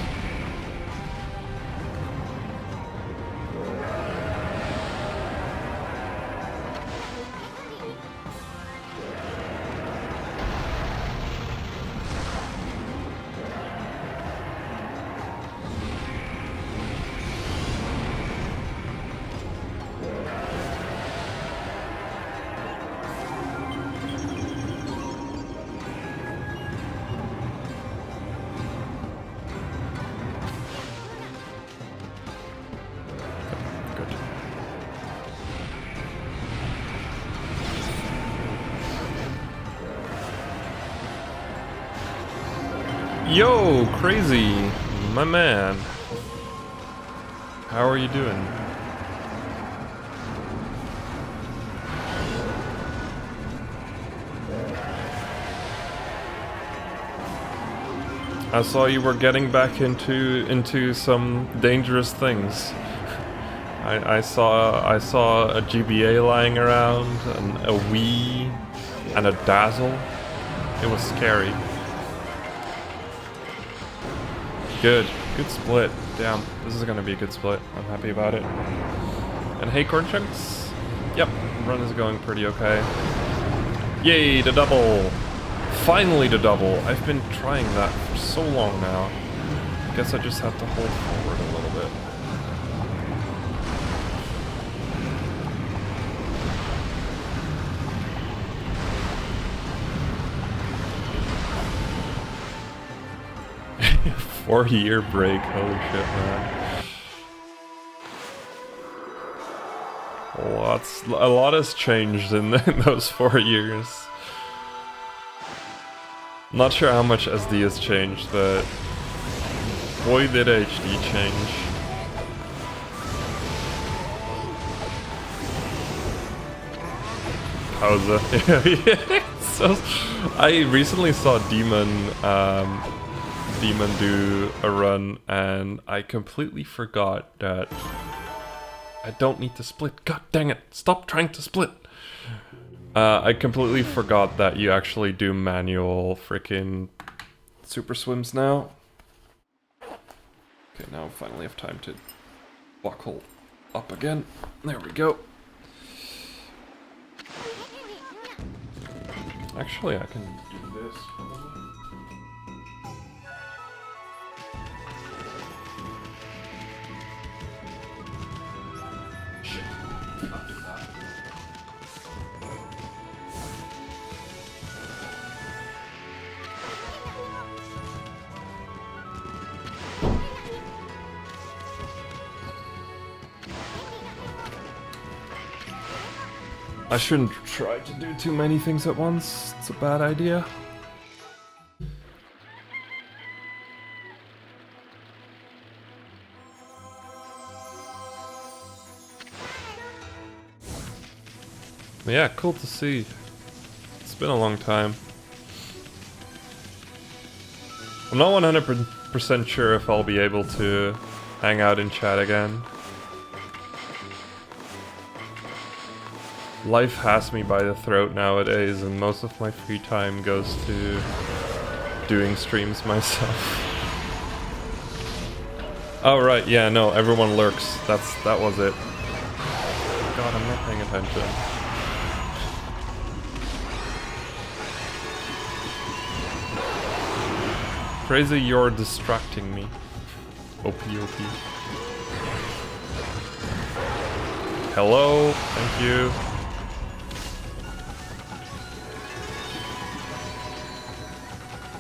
Yo, Crazy, my man. How are you doing? I saw you were getting back into some dangerous things. I saw a GBA lying around, and a Wii, and a Dazzle. It was scary. Good split. Damn, this is gonna be a good split. I'm happy about it. And hey, Corn Chunks. Yep, run is going pretty okay. Yay, the double! Finally the double! I've been trying that for so long now. I guess I just have to hold forward a little bit. Four-year break, holy shit, man. A lot has changed in those 4 years. Not sure how much SD has changed, but boy did HD change. Pause. So, I recently saw Demon do a run, and I completely forgot that I don't need to split. God dang it, stop trying to split! I completely forgot that you actually do manual freaking super swims now. Okay, now I finally have time to buckle up again. There we go. Actually, I can do this. Shit, can't do that. I shouldn't try to do too many things at once. It's a bad idea. But yeah, cool to see. It's been a long time. I'm not 100% sure if I'll be able to hang out in chat again. Life has me by the throat nowadays, and most of my free time goes to doing streams myself. Oh right, yeah, no, everyone lurks. That was it. God, I'm not paying attention. Crazy, you're distracting me. OP. Hello, thank you.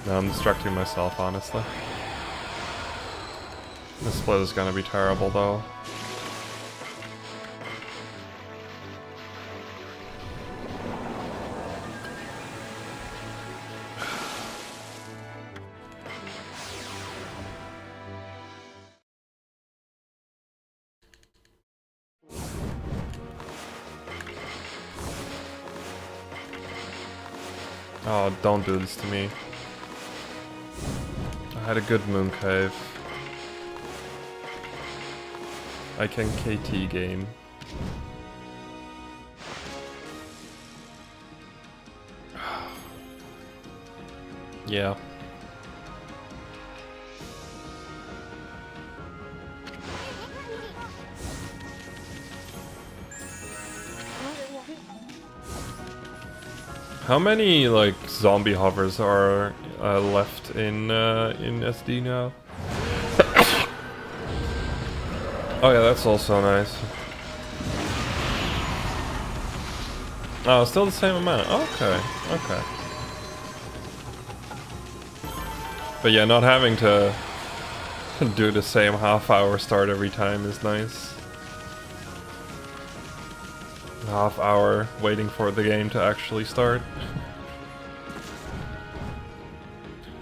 No, I'm distracting myself, honestly. This split is gonna be terrible, though. Oh, don't do this to me. I had a good moon cave. I can KT game. Yeah. How many like zombie hovers are left in SD now? Oh yeah, that's also nice. Oh, still the same amount. Okay. But yeah, not having to do the same half-hour start every time is nice. Half hour waiting for the game to actually start.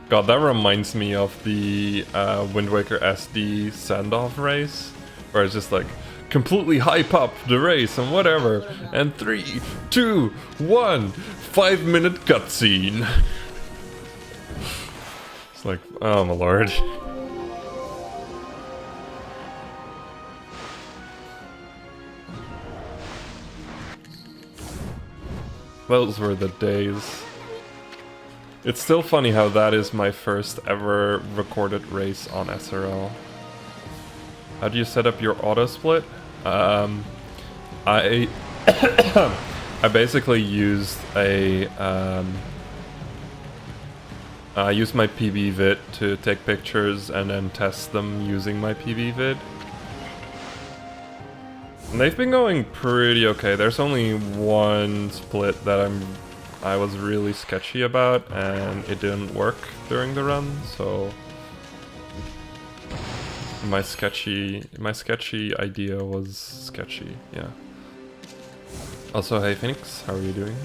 God, that reminds me of the Wind Waker SD send-off race, where it's just like, completely hype up the race and whatever, and 3, 2, 1, 5-minute cutscene. It's like, oh my lord. Those were the days. It's still funny how that is my first ever recorded race on SRL. How do you set up your auto split? I basically used a I used my PB vid to take pictures and then test them using my PB vid. And they've been going pretty okay. There's only one split that I was really sketchy about, and it didn't work during the run, so my sketchy idea was sketchy, yeah. Also, hey Phoenix, how are you doing?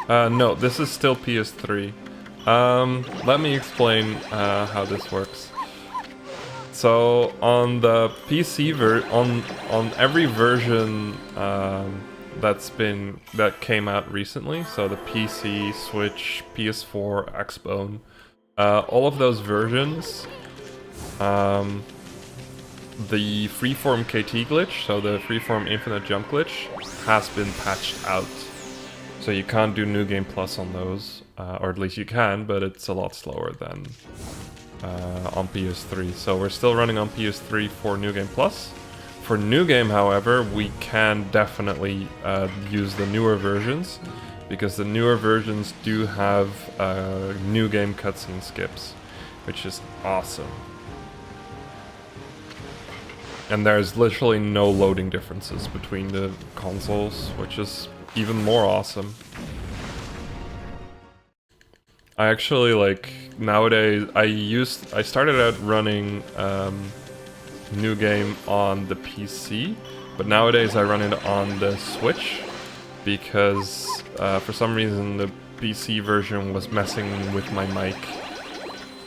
No, this is still PS3. Let me explain how this works. So on the PC on every version that came out recently, so the PC, Switch, PS4, Xbone, all of those versions the freeform KT glitch, so the freeform infinite jump glitch, has been patched out. So you can't do New Game Plus on those, or at least you can, but it's a lot slower than on PS3. So we're still running on PS3 for New Game Plus. For New Game, however, we can definitely use the newer versions, because the newer versions do have New Game cutscene skips, which is awesome. And there's literally no loading differences between the consoles, which is even more awesome. I actually, like, nowadays, I started out running New Game on the PC, but nowadays I run it on the Switch, because for some reason the PC version was messing with my mic,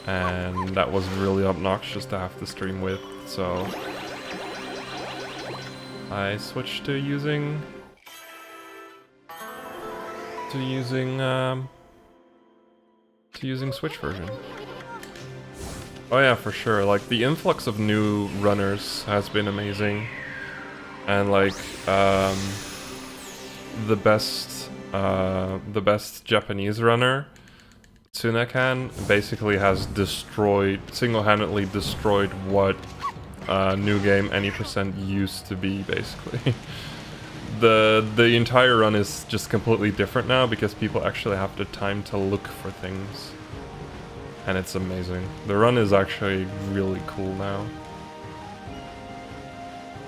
and that was really obnoxious to have to stream with, so I switched to using Switch version. Oh yeah, for sure. Like, the influx of new runners has been amazing, and like the best Japanese runner, Tsunakan, basically has single-handedly destroyed what New Game any percent used to be, basically. The entire run is just completely different now because people actually have the time to look for things. And it's amazing. The run is actually really cool now.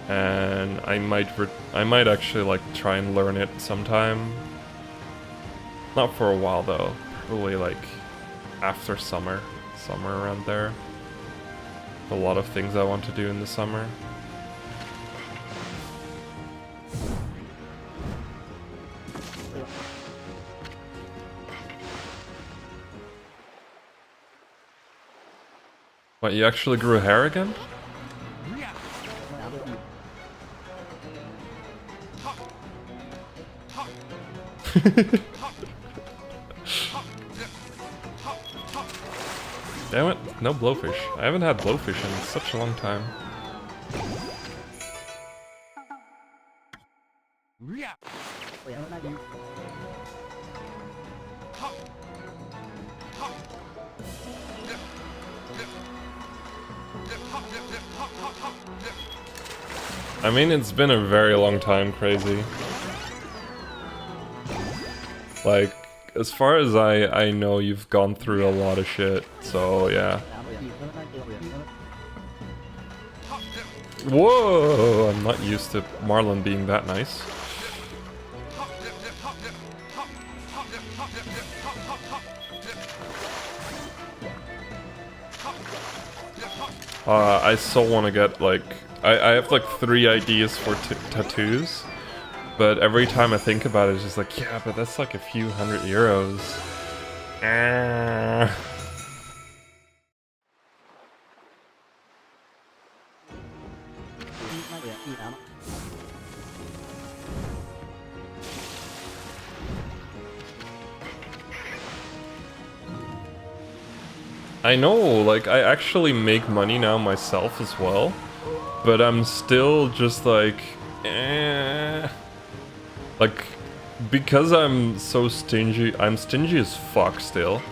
And I might actually like try and learn it sometime. Not for a while though. Probably like after summer. Somewhere around there. A lot of things I want to do in the summer. What, you actually grew hair again? Damn it, no blowfish. I haven't had blowfish in such a long time. I mean, it's been a very long time, Crazy. Like, as far as I know, you've gone through a lot of shit, so yeah. Whoa! I'm not used to Marlon being that nice. I still want to get, like... I have like 3 ideas for tattoos, but every time I think about it, it's just like, yeah, but that's like a few €100. I know, like, I actually make money now myself as well. But I'm still just like, Like, because I'm so stingy, I'm stingy as fuck still.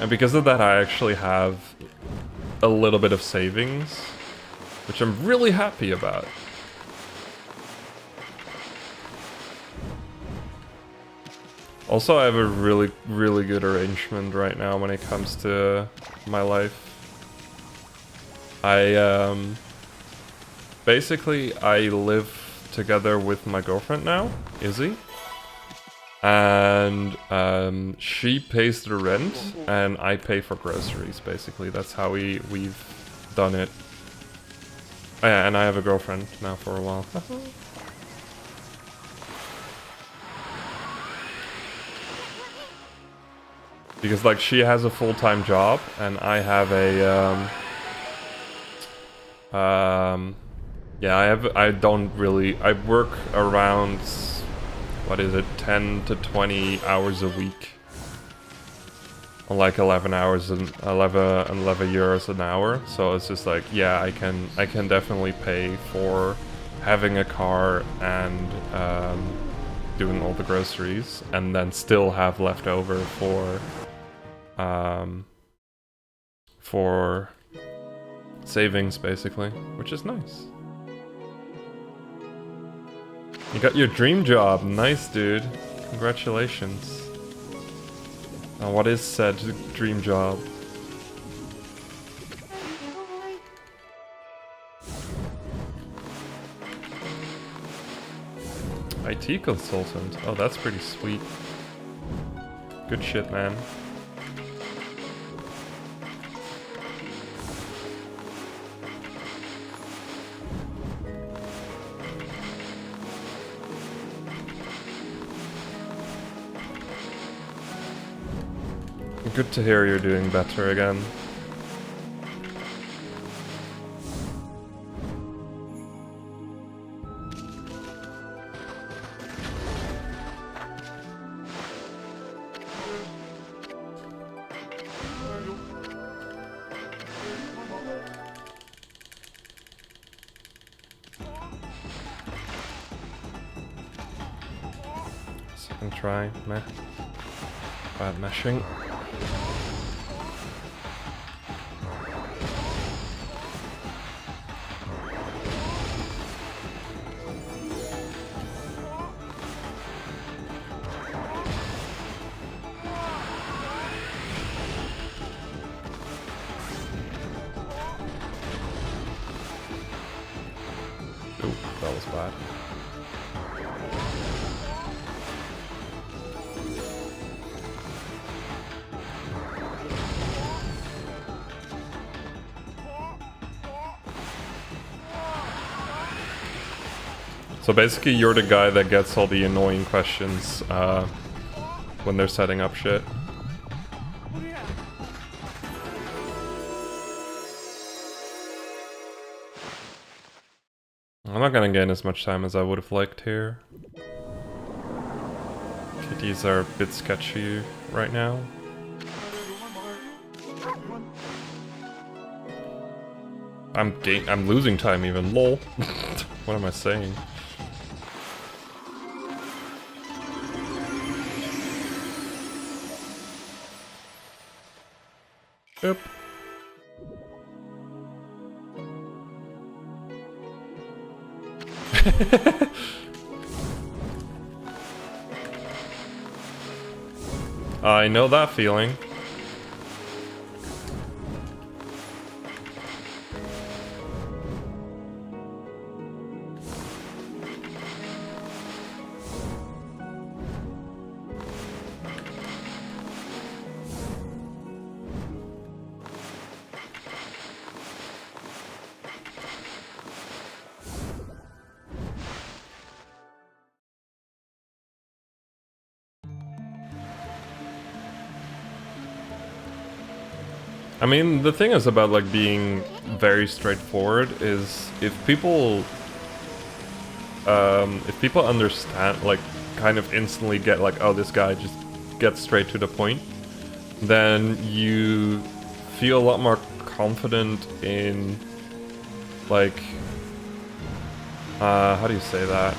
And because of that, I actually have a little bit of savings, which I'm really happy about. Also, I have a really, really good arrangement right now when it comes to my life. Basically, I live together with my girlfriend now, Izzy. And she pays the rent, and I pay for groceries, basically. That's how we've done it. Oh, yeah, and I have a girlfriend now for a while. Because, like, she has a full-time job, and I have a, yeah, I work around, what is it, 10 to 20 hours a week. on like 11 hours and 11 euros an hour. So it's just like, yeah, I can definitely pay for having a car and doing all the groceries, and then still have left over for savings, basically, which is nice. You got your dream job. Nice, dude. Congratulations. Now, what is said dream job? IT consultant. Oh, that's pretty sweet. Good shit, man. Good to hear you're doing better again. Second try, meh. Bad meshing. That was bad. So basically you're the guy that gets all the annoying questions when they're setting up shit. I'm not gonna gain as much time as I would have liked here. Kitties are a bit sketchy right now. I'm losing time even, lol. What am I saying? Yep. I know that feeling. I mean, the thing is about like being very straightforward is if people understand, like kind of instantly get like, oh, this guy just gets straight to the point, then you feel a lot more confident in like how do you say that?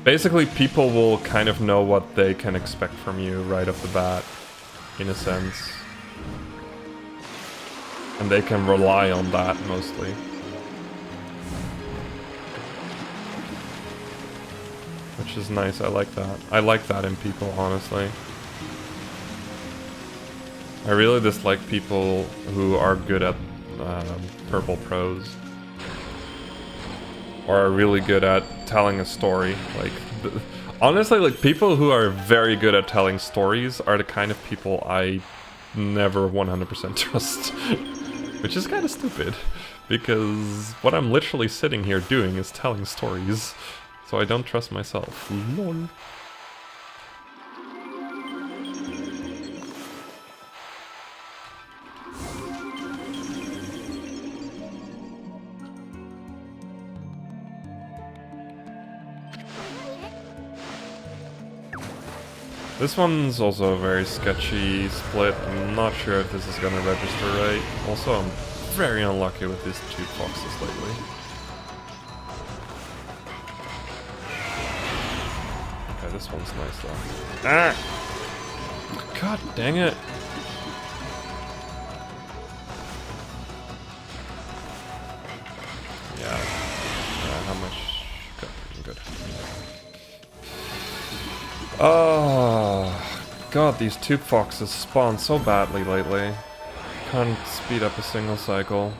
Basically, people will kind of know what they can expect from you right off the bat, in a sense. And they can rely on that, mostly. Which is nice, I like that. I like that in people, honestly. I really dislike people who are good at purple prose. Or are really good at telling a story. Like, honestly, like, people who are very good at telling stories are the kind of people I never 100% trust. Which is kind of stupid, because what I'm literally sitting here doing is telling stories, so I don't trust myself. LOL. This one's also a very sketchy split. I'm not sure if this is gonna register right. Also, I'm very unlucky with these two foxes lately. Okay, this one's nice though. Ah! God dang it! Yeah. How much? Good. Oh, God, these tube foxes spawn so badly lately. Can't speed up a single cycle.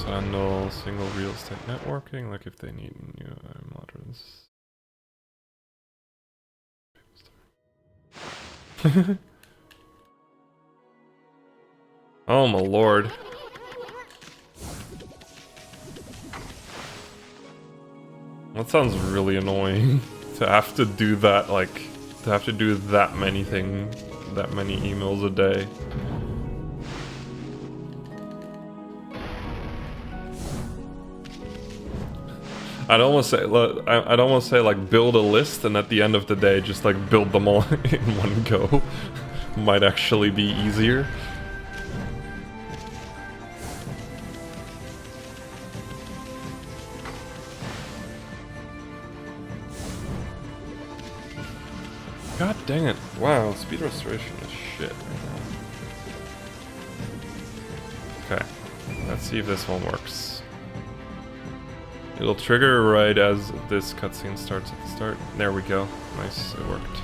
Handle single real estate networking, like if they need new moderns. Oh my lord. That sounds really annoying to have to do that, like, to have to do that many emails a day. I'd almost say like build a list and at the end of the day just like build them all in one go. Might actually be easier. God dang it. Wow, speed restoration is shit right now. Okay, let's see if this one works. It'll trigger right as this cutscene starts at the start. There we go. Nice, it worked.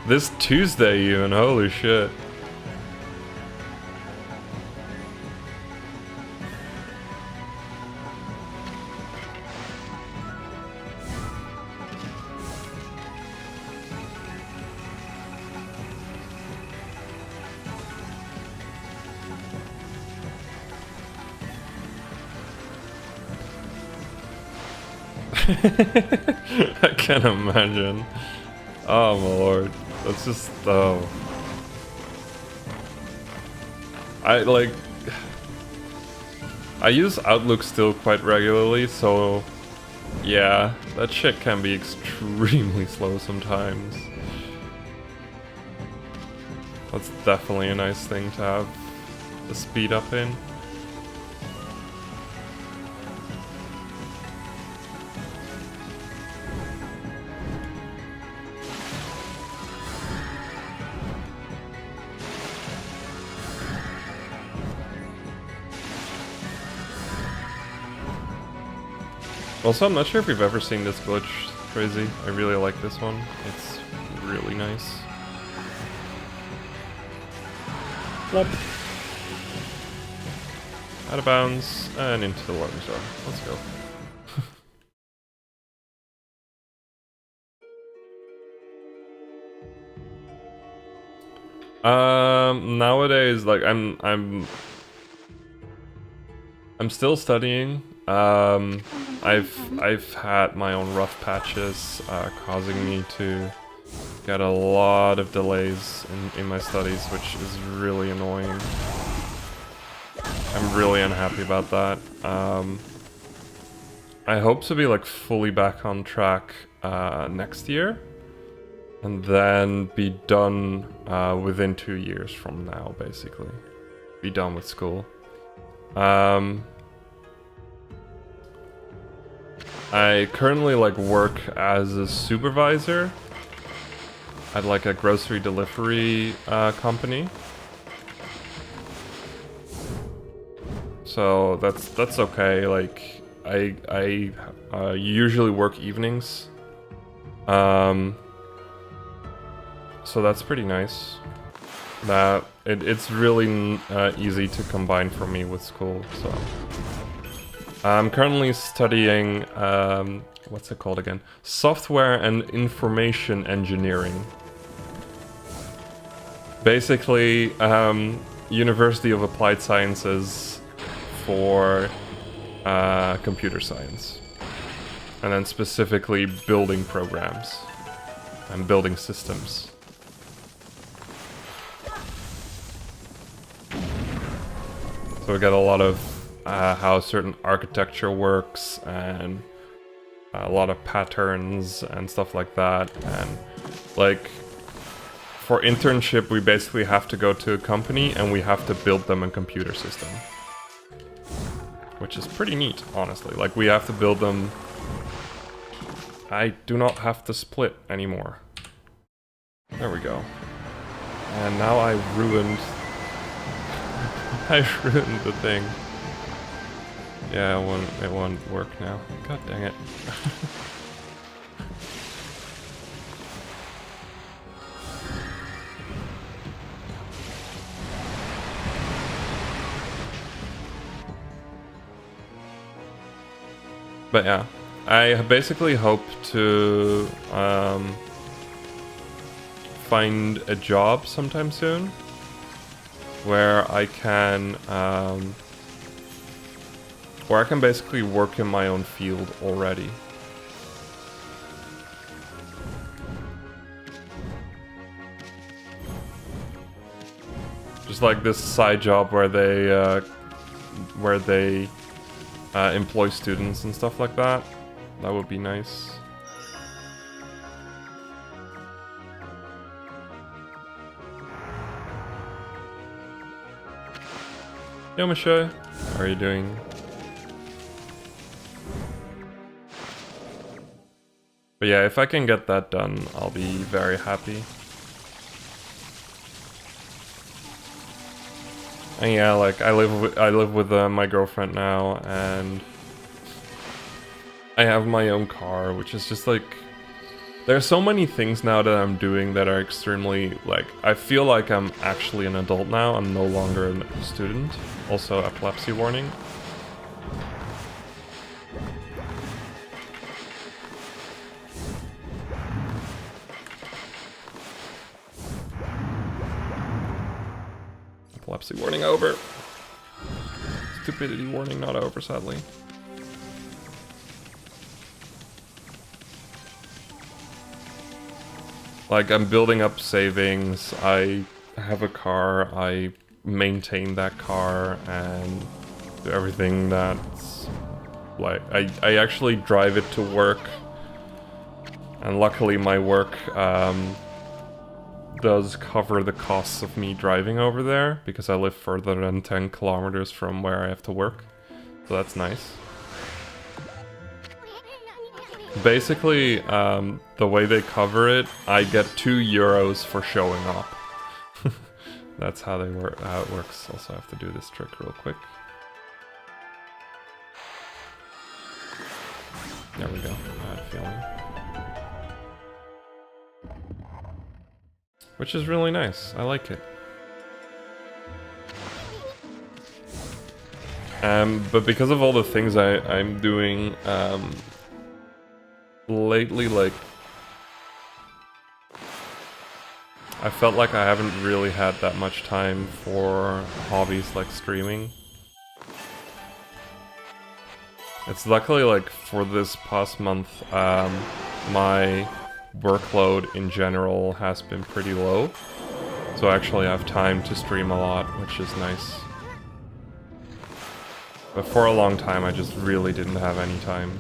This Tuesday even, holy shit. I can't imagine. Oh my lord. That's just, oh. I use Outlook still quite regularly, so yeah, that shit can be extremely slow sometimes. That's definitely a nice thing to have the speed up in. Also, I'm not sure if you've ever seen this glitch, Crazy. I really like this one. It's really nice. Flop. Out of bounds, and into the water zone. Let's go. Nowadays, like, I'm still studying. I've had my own rough patches, causing me to get a lot of delays in my studies, which is really annoying. I'm really unhappy about that. I hope to be like fully back on track next year, and then be done within 2 years from now, basically. Be done with school. I currently like work as a supervisor at like a grocery delivery company. So that's okay. Like I usually work evenings. so that's pretty nice. That it's really easy to combine for me with school. So I'm currently studying what's it called again? Software and Information Engineering. Basically, University of Applied Sciences for computer science. And then specifically building programs and building systems. So we get a lot of how certain architecture works and a lot of patterns and stuff like that. And like for internship, we basically have to go to a company and we have to build them a computer system. Which is pretty neat, honestly. Like we have to build them. I do not have to split anymore. There we go. And now I ruined the thing. Yeah, it won't work now. God dang it. But yeah, I basically hope to find a job sometime soon where I can basically work in my own field already. Just like this side job where they employ students and stuff like that. That would be nice. Yo, Michelle. How are you doing? But yeah, if I can get that done, I'll be very happy. And yeah, like I live with my girlfriend now, and I have my own car, which is just like there's so many things now that I'm doing that are extremely like I feel like I'm actually an adult now. I'm no longer a student. Also, epilepsy warning. Epilepsy warning over. Stupidity warning not over, sadly. Like, I'm building up savings, I have a car, I maintain that car, and do everything that's... like, I actually drive it to work. And luckily my work does cover the costs of me driving over there, because I live further than 10 kilometers from where I have to work. So that's nice. Basically, the way they cover it, I get €2 for showing up. That's how it works. Also, I have to do this trick real quick. There we go. I had a feeling. Which is really nice. I like it. But because of all the things I'm doing lately, like I felt like I haven't really had that much time for hobbies like streaming. It's luckily like for this past month, my workload in general has been pretty low. So I actually have time to stream a lot, which is nice. But for a long time I just really didn't have any time.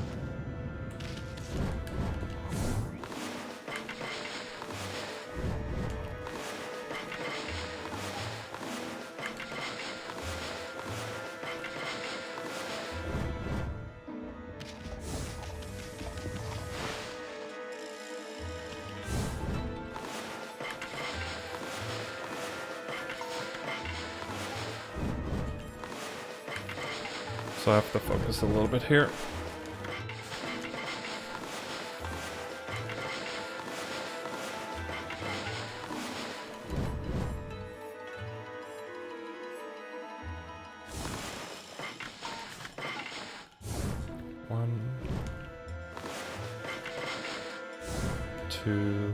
So I have to focus a little bit here. 1, 2,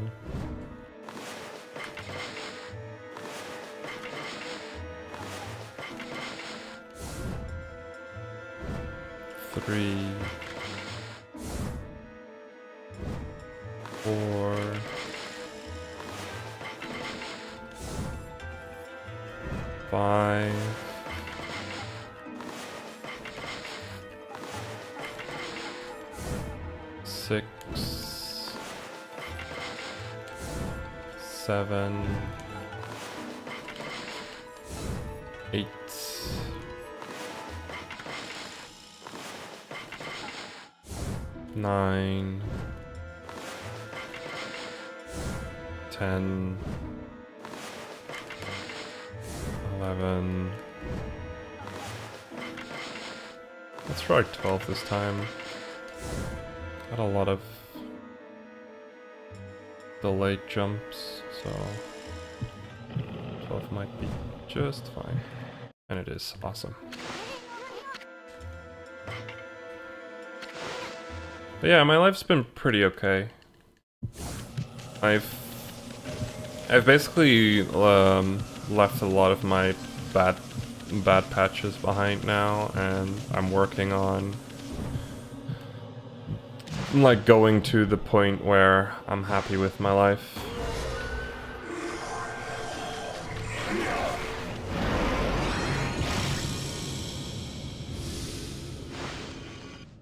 3, 4, 5, 6, 7, 8, 9, 10, 11. Let's try 12 this time. Got a lot of delayed jumps, so 12 might be just fine. And it is awesome. But yeah, my life's been pretty okay. I've basically left a lot of my bad patches behind now, and I'm working on like going to the point where I'm happy with my life.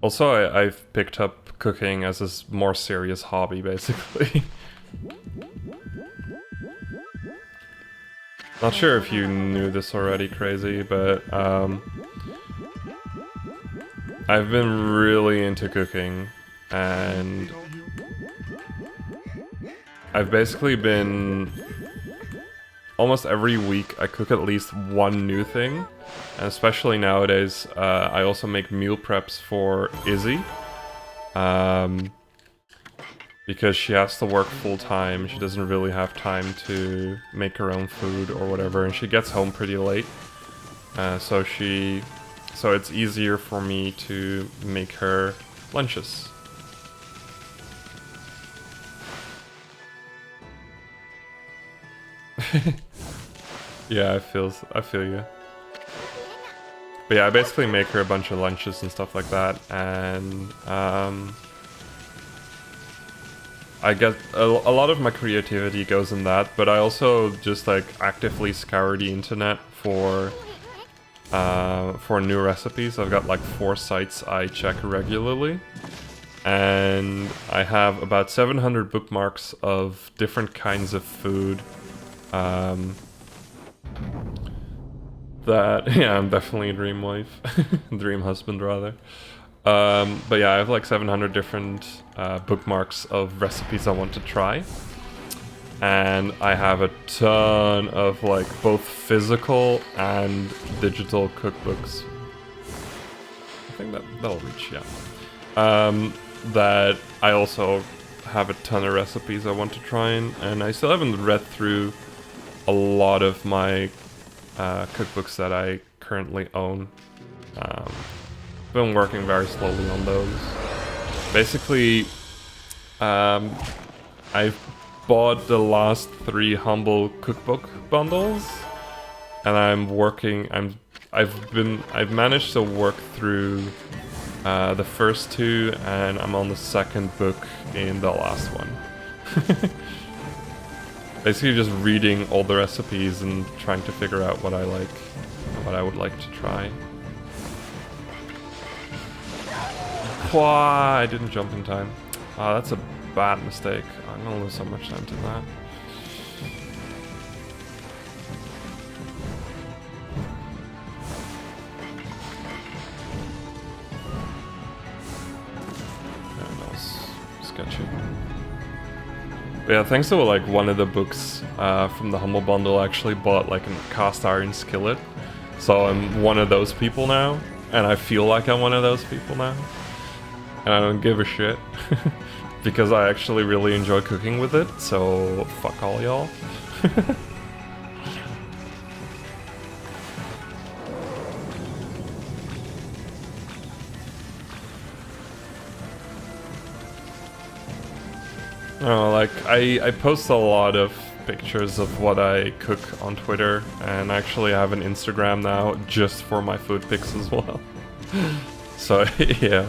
Also, I've picked up cooking as a more serious hobby, basically. Not sure if you knew this already, Crazy, but I've been really into cooking, and I've basically been... almost every week I cook at least one new thing, and especially nowadays I also make meal preps for Izzy. Because she has to work full-time, she doesn't really have time to make her own food or whatever, and she gets home pretty late. So it's easier for me to make her lunches. Yeah, I feel you. But yeah, I basically make her a bunch of lunches and stuff like that, and I get a lot of my creativity goes in that, but I also just like actively scour the internet for new recipes. I've got like 4 sites I check regularly, and I have about 700 bookmarks of different kinds of food. That, yeah, I'm definitely a dream wife. Dream husband, rather. But yeah, I have like 700 different bookmarks of recipes I want to try. And I have a ton of like both physical and digital cookbooks. I think that'll reach, yeah. That I also have a ton of recipes I want to try, and I still haven't read through a lot of my cookbooks that I currently own. Been working very slowly on those. Basically, I've bought the last 3 Humble cookbook bundles, and I've managed to work through the first 2, and I'm on the 2nd book in the last one. Basically just reading all the recipes and trying to figure out what I like, what I would like to try. Why I didn't jump in time. That's a bad mistake. I'm gonna lose so much time to that. Yeah, that was sketchy. But yeah, thanks to like one of the books from the Humble Bundle, I actually bought like a cast iron skillet. So I'm one of those people now, and I feel like I'm one of those people now. And I don't give a shit, because I actually really enjoy cooking with it, so fuck all y'all. Oh, like I post a lot of pictures of what I cook on Twitter, and actually I have an Instagram now just for my food pics as well. So yeah.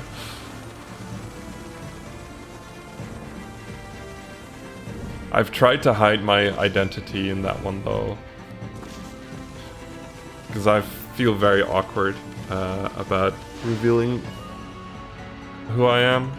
I've tried to hide my identity in that one though, because I feel very awkward about revealing who I am.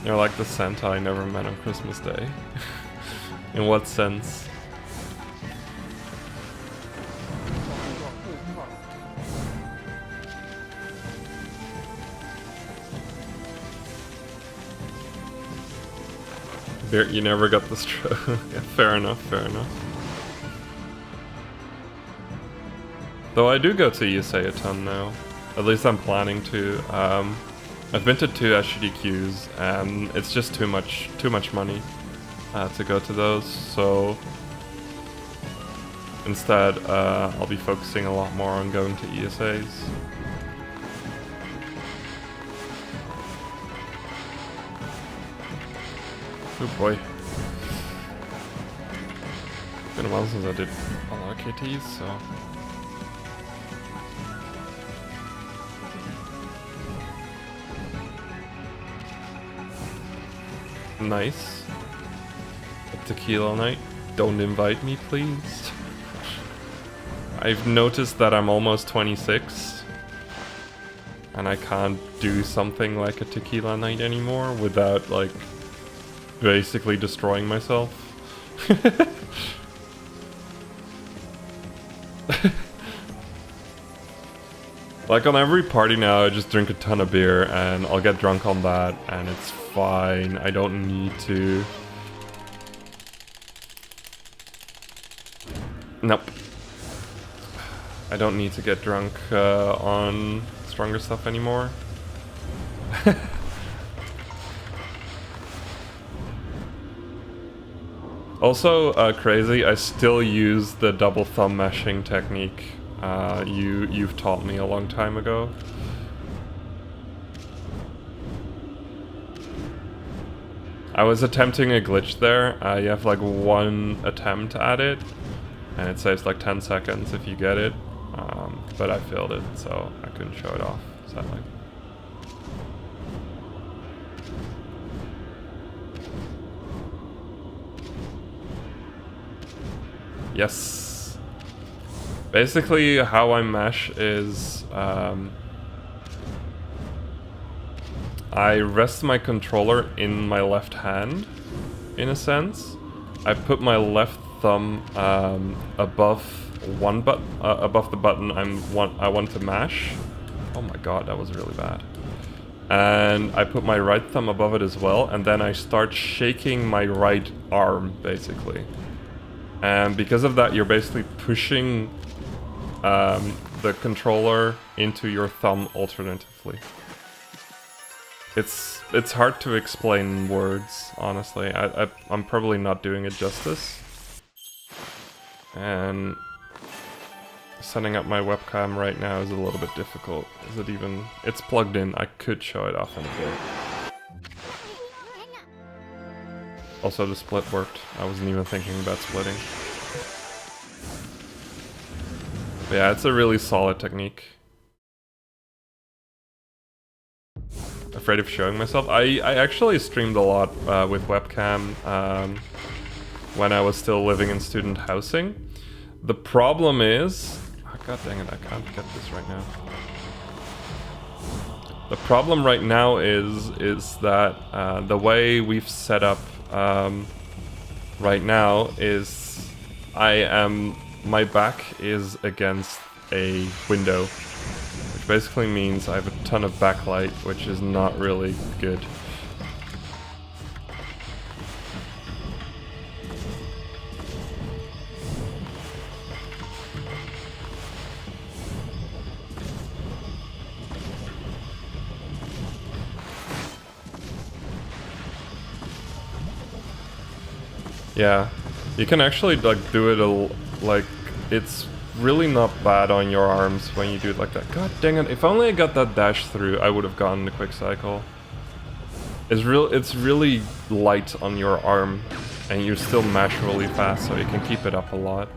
You're like the Santa I never met on Christmas Day. In what sense? You never got the stroke. Yeah, fair enough, fair enough. Though I do go to USA a ton now. At least I'm planning to. I've been to 2 SGDQs, and it's just too much money to go to those, so instead I'll be focusing a lot more on going to ESAs. Oh boy. It's been a while since I did a lot of KTs, so... Nice. A tequila night. Don't invite me, please. I've noticed that I'm almost 26. And I can't do something like a tequila night anymore without, like, basically destroying myself. Like on every party now, I just drink a ton of beer and I'll get drunk on that and it's fine. I don't need to. Nope. I don't need to get drunk on stronger stuff anymore. Also, crazy, I still use the double thumb meshing technique you've taught me a long time ago. I was attempting a glitch there. You have like 1 attempt at it, and it saves like 10 seconds if you get it. But I failed it, so I couldn't show it off, sadly. Yes. Basically, how I mesh is I rest my controller in my left hand, in a sense. I put my left thumb above above the button I want to mash. Oh my god, that was really bad. And I put my right thumb above it as well, and then I start shaking my right arm, basically. And because of that, you're basically pushing the controller into your thumb alternatively. It's hard to explain in words, honestly. I'm probably not doing it justice. And setting up my webcam right now is a little bit difficult. Is it even... It's plugged in. I could show it off in a bit. Also, the split worked. I wasn't even thinking about splitting. But yeah, it's a really solid technique. Afraid of showing myself. I actually streamed a lot with webcam when I was still living in student housing. The problem is... Oh, god dang it, I can't get this right now. The problem right now is that the way we've set up right now is my back is against a window, which basically means I have a ton of backlight, which is not really good. Yeah, you can actually like do it like it's really not bad on your arms when you do it like that. God dang it! If only I got that dash through, I would have gotten the quick cycle. It's really light on your arm, and you still mash really fast, so you can keep it up a lot.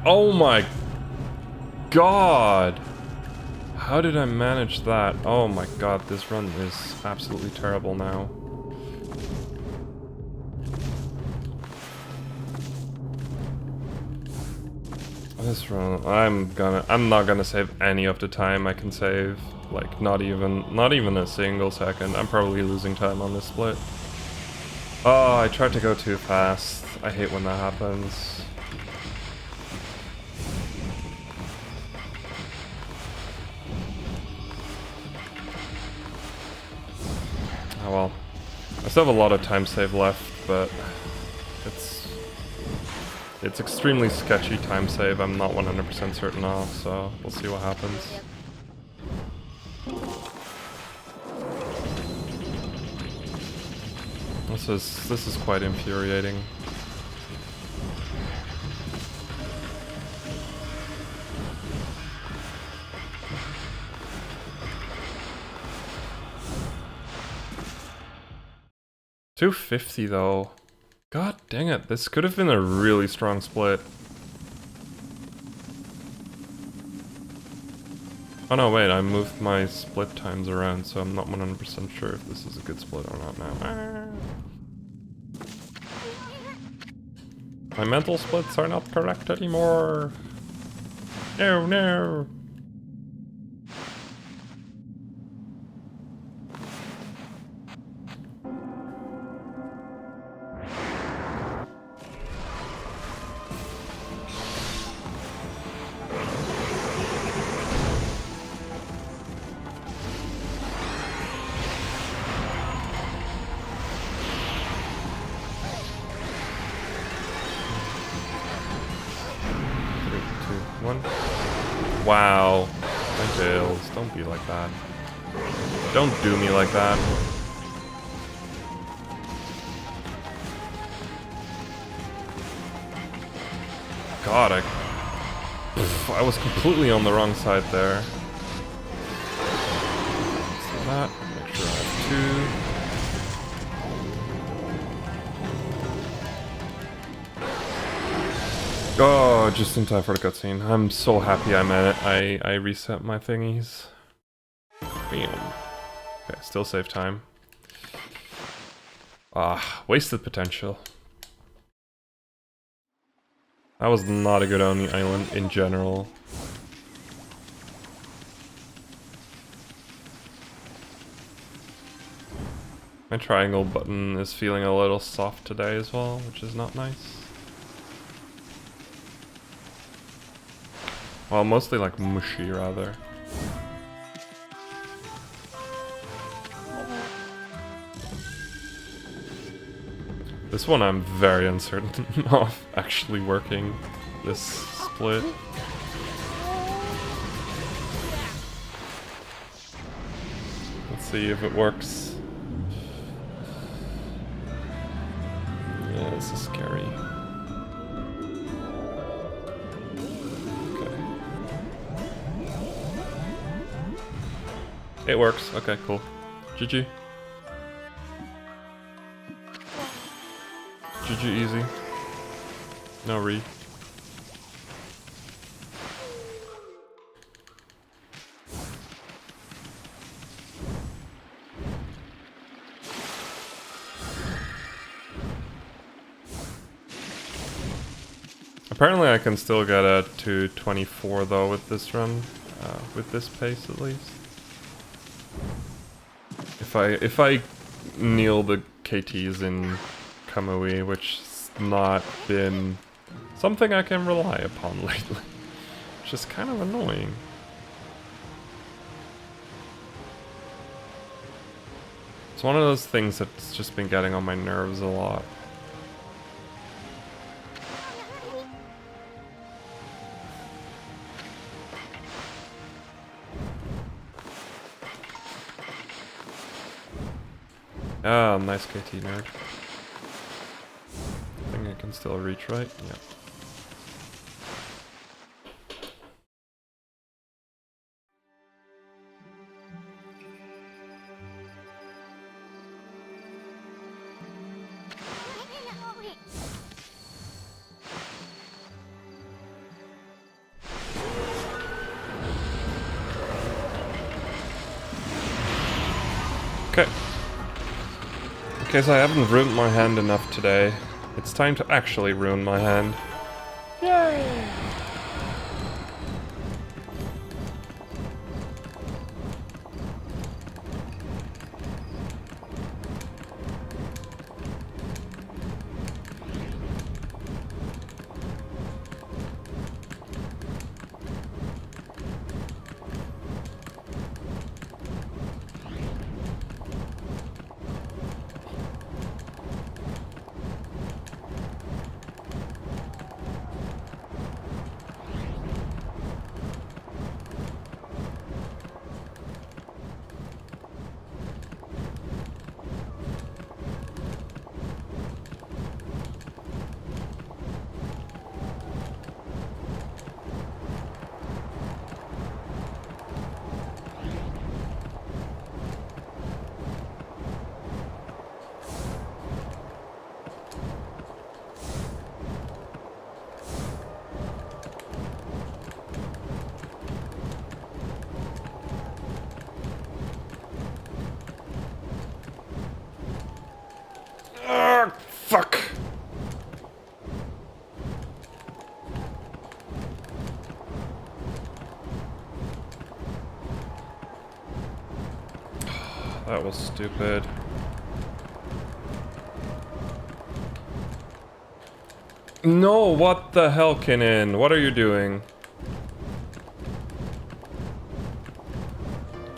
Oh my god! How did I manage that? Oh my god, this run is absolutely terrible now. This run, I'm not gonna save any of the time I can save. Like, not even a single second. I'm probably losing time on this split. Oh, I tried to go too fast. I hate when that happens. Oh well. I still have a lot of time save left, but it's extremely sketchy time save. I'm not 100% certain of, so we'll see what happens. This is quite infuriating. $250 though. God dang it, this could have been a really strong split. Oh no, wait, I moved my split times around, so I'm not 100% sure if this is a good split or not now. My mental splits are not correct anymore. No, no. Wow. My tails. Don't be like that. Don't do me like that. God, I was completely on the wrong side there. So that, make sure I have two. Oh, just in time for the cutscene. I'm so happy I reset my thingies. Bam. Okay, still save time. Ah, wasted potential. That was not a good Oni Island in general. My triangle button is feeling a little soft today as well, which is not nice. Well, mostly like mushy, rather. This one I'm very uncertain of actually working, this split. Let's see if it works. Yeah, this is scary. It works. Okay, cool. GG. GG easy. No re. Apparently I can still get a 224 though with this run. With this pace at least. If I kneel the KTs in Kamui, which has not been something I can rely upon lately, which is kind of annoying. one of those things that's just been getting on my nerves a lot. Ah, nice KT nerd. I think I can still reach, right? Yeah. Okay. In case I haven't ruined my hand enough today, it's time to actually ruin my hand. Yay! Fuck! That was stupid. No, what the hell, Kinnan? What are you doing?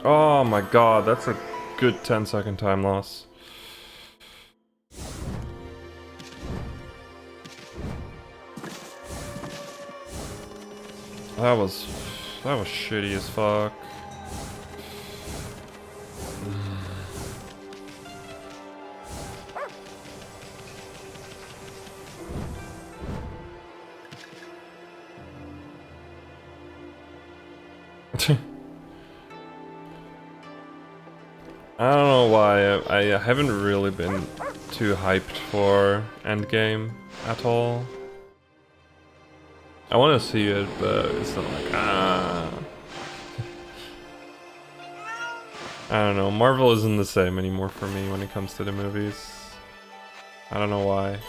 Oh my god, that's a good 10-second time loss. That was shitty as fuck. I don't know why, I haven't really been too hyped for Endgame at all. I want to see it, but it's not like, I don't know, Marvel isn't the same anymore for me when it comes to the movies. I don't know why.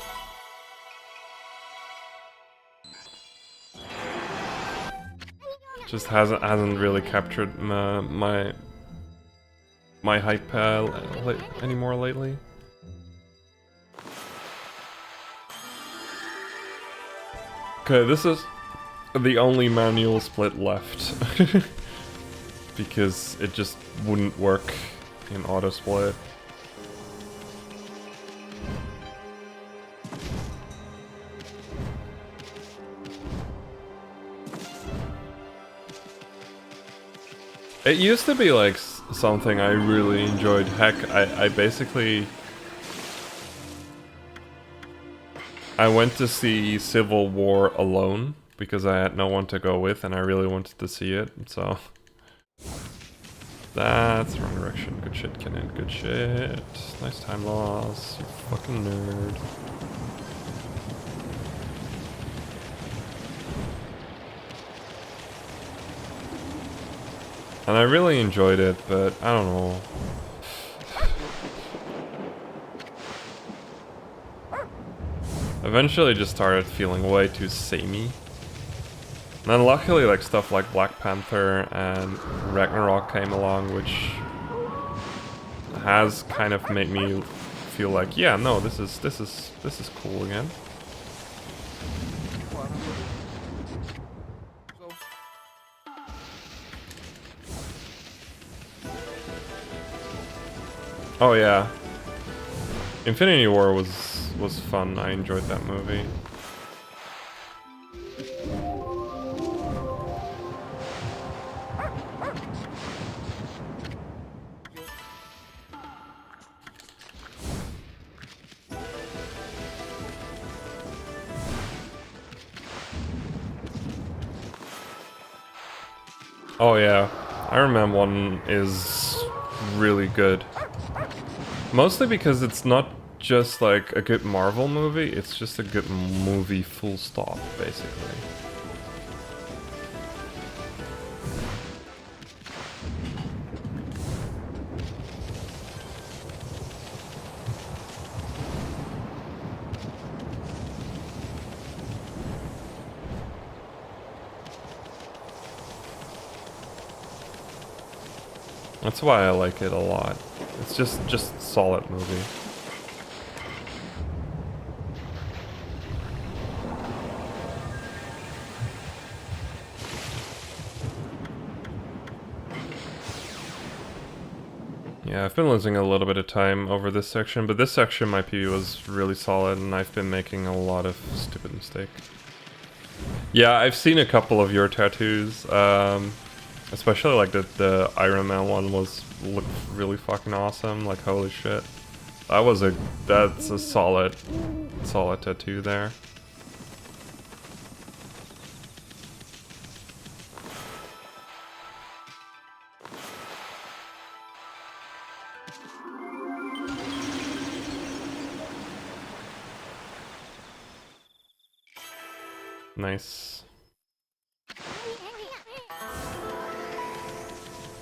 Just hasn't really captured my hype anymore lately. Okay, this is the only manual split left. Because it just wouldn't work in auto split. It used to be like something I really enjoyed. Heck, I basically... I went to see Civil War alone because I had no one to go with and I really wanted to see it, so... That's the wrong direction. Good shit, Kenan. Good shit. Nice time loss, you fucking nerd. And I really enjoyed it, but I don't know. Eventually just started feeling way too samey. And then luckily like stuff like Black Panther and Ragnarok came along, which has kind of made me feel like, yeah, no, this is cool again. Oh yeah. Infinity War was fun. I enjoyed that movie. Oh yeah, Iron Man 1 is really good. Mostly because it's not just like a good Marvel movie, it's just a good movie full stop, basically. That's why I like it a lot. It's just a solid movie. Yeah, I've been losing a little bit of time over this section, but this section my PB was really solid and I've been making a lot of stupid mistakes. Yeah, I've seen a couple of your tattoos, especially like the Iron Man one looked really fucking awesome, like holy shit. That's a solid tattoo there. Nice.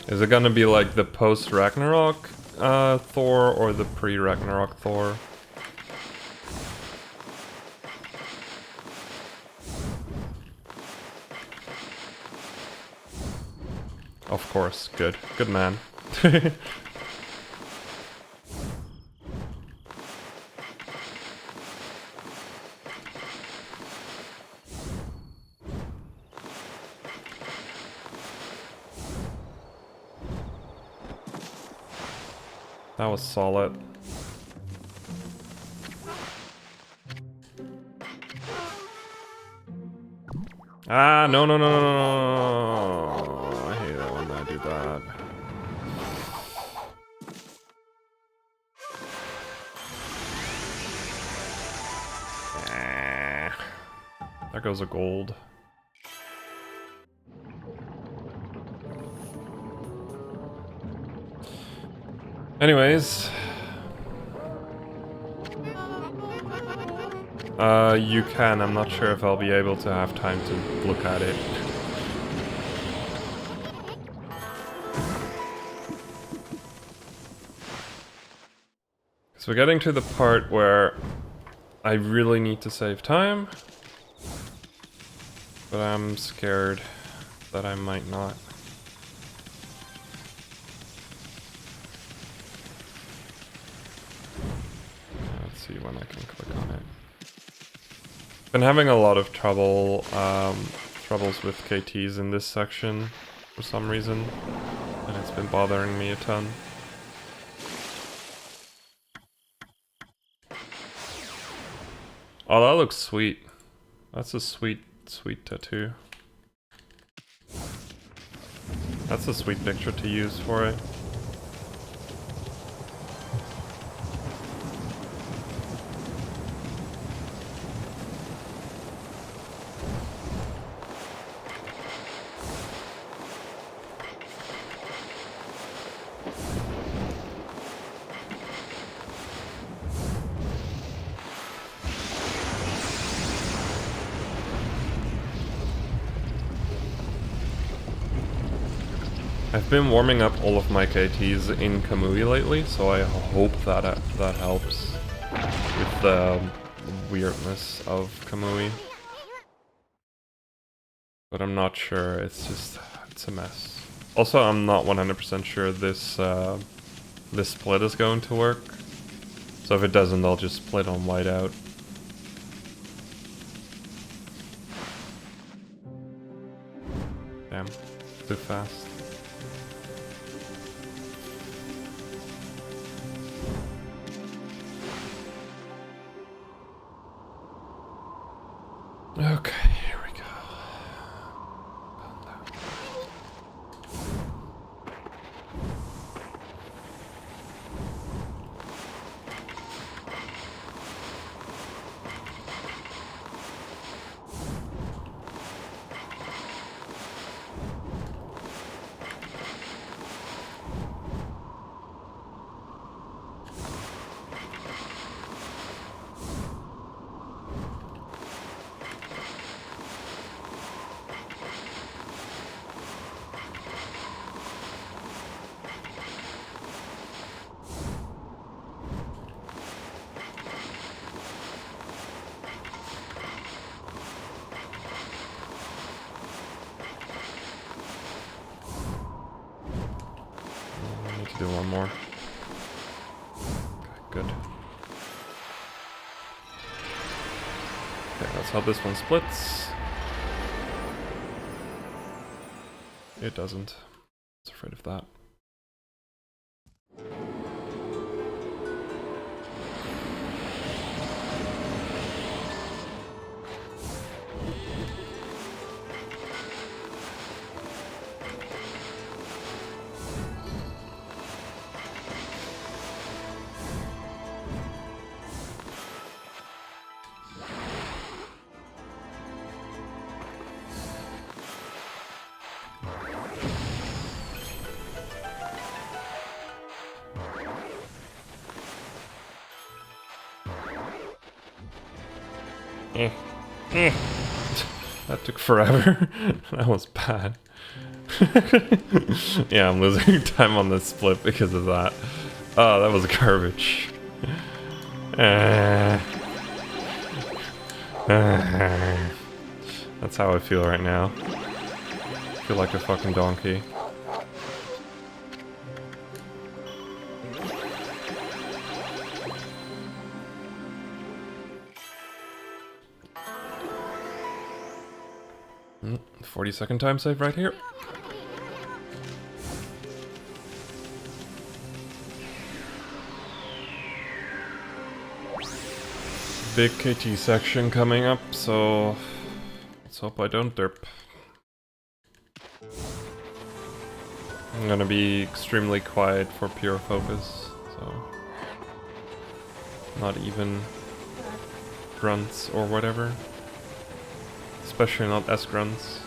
Is it gonna be like the post-Ragnarok Thor or the pre-Ragnarok Thor? Of course, good. Good man. That was solid. Ah, no, no, no, no, no, no. I hate that when I do that. There goes a gold. Anyways. You can. I'm not sure if I'll be able to have time to look at it. So we're getting to the part where I really need to save time. But I'm scared that I might not. Let's see when I can click on it. Been having a lot of troubles with KTs in this section for some reason, and it's been bothering me a ton. Oh, that looks sweet. That's a sweet tattoo. That's a sweet picture to use for it. I've been warming up all of my KTs in Kamui lately, so I hope that that helps with the weirdness of Kamui. But I'm not sure, it's a mess. Also, I'm not 100% sure this split is going to work. So if it doesn't, I'll just split on whiteout. Damn, too fast. Okay, here we go. I need to do one more. Okay, good. Okay, let's hope this one splits. It doesn't. I was afraid of that. That took forever. That was bad. Yeah, I'm losing time on this split because of that. Oh, that was garbage. That's how I feel right now. I feel like a fucking donkey. Mm, 40-second time save right here. Big KT section coming up, so let's hope I don't derp. I'm gonna be extremely quiet for pure focus, so not even grunts or whatever. Especially not S grunts.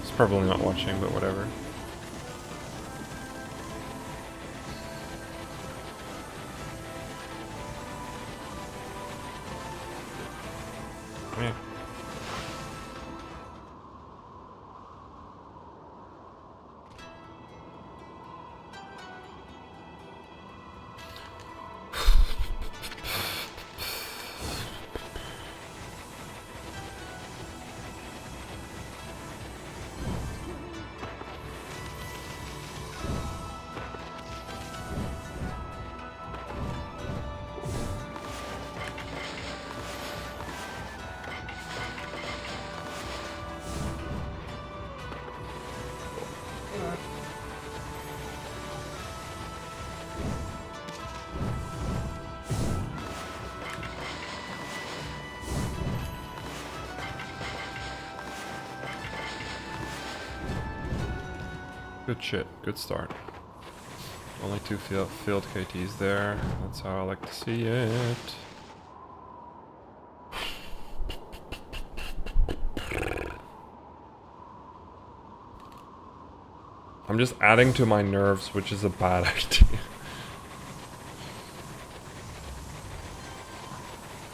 He's probably not watching, but whatever. Yeah. Good shit, good start. Only 2 field KTs there, that's how I like to see it. I'm just adding to my nerves, which is a bad idea.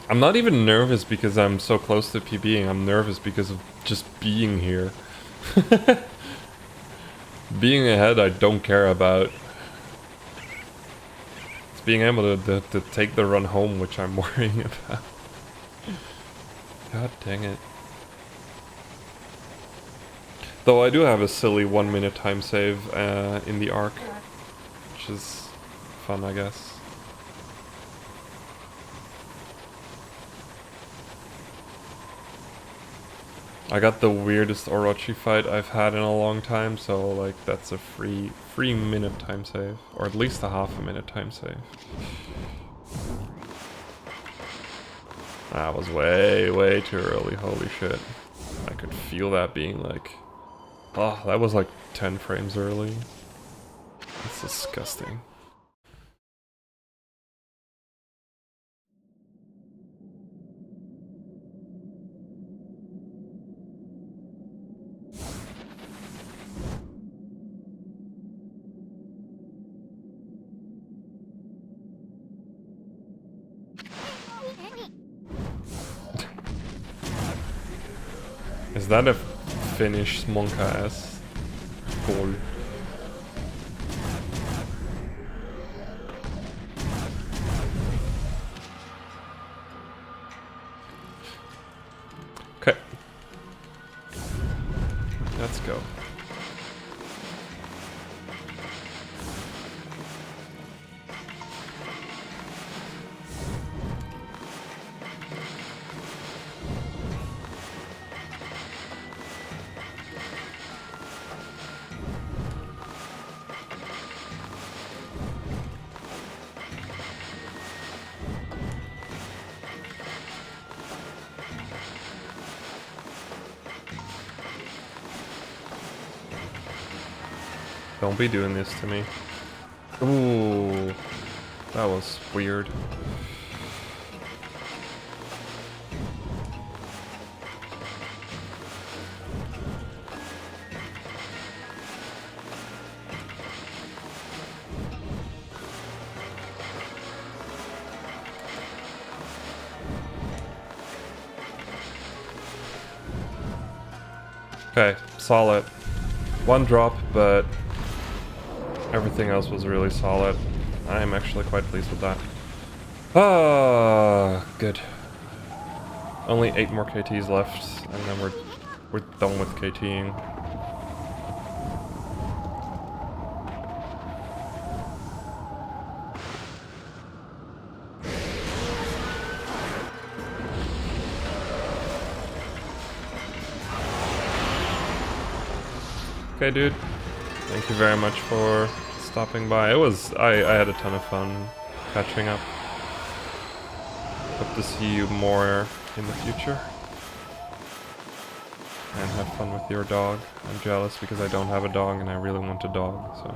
I'm not even nervous because I'm so close to PBing, I'm nervous because of just being here. Being ahead I don't care about. It's being able to take the run home which I'm worrying about. God dang it. Though I do have a silly 1-minute time save in the arc, which is fun, I guess. I got the weirdest Orochi fight I've had in a long time, so like that's a free minute time save, or at least a half a minute time save. That was way, way too early. Holy shit. I could feel that being like... Oh, that was like 10 frames early. That's disgusting. Is that a Finnish monk ass? Cool. Okay. Let's go. Don't be doing this to me. Ooh, that was weird. Okay, solid. One drop, but everything else was really solid. I am actually quite pleased with that. Ah, good. Only 8 more KTs left, and then we're done with KTing. Okay, dude. Thank you very much for stopping by. I had a ton of fun catching up. Hope to see you more in the future. And have fun with your dog. I'm jealous because I don't have a dog and I really want a dog, so.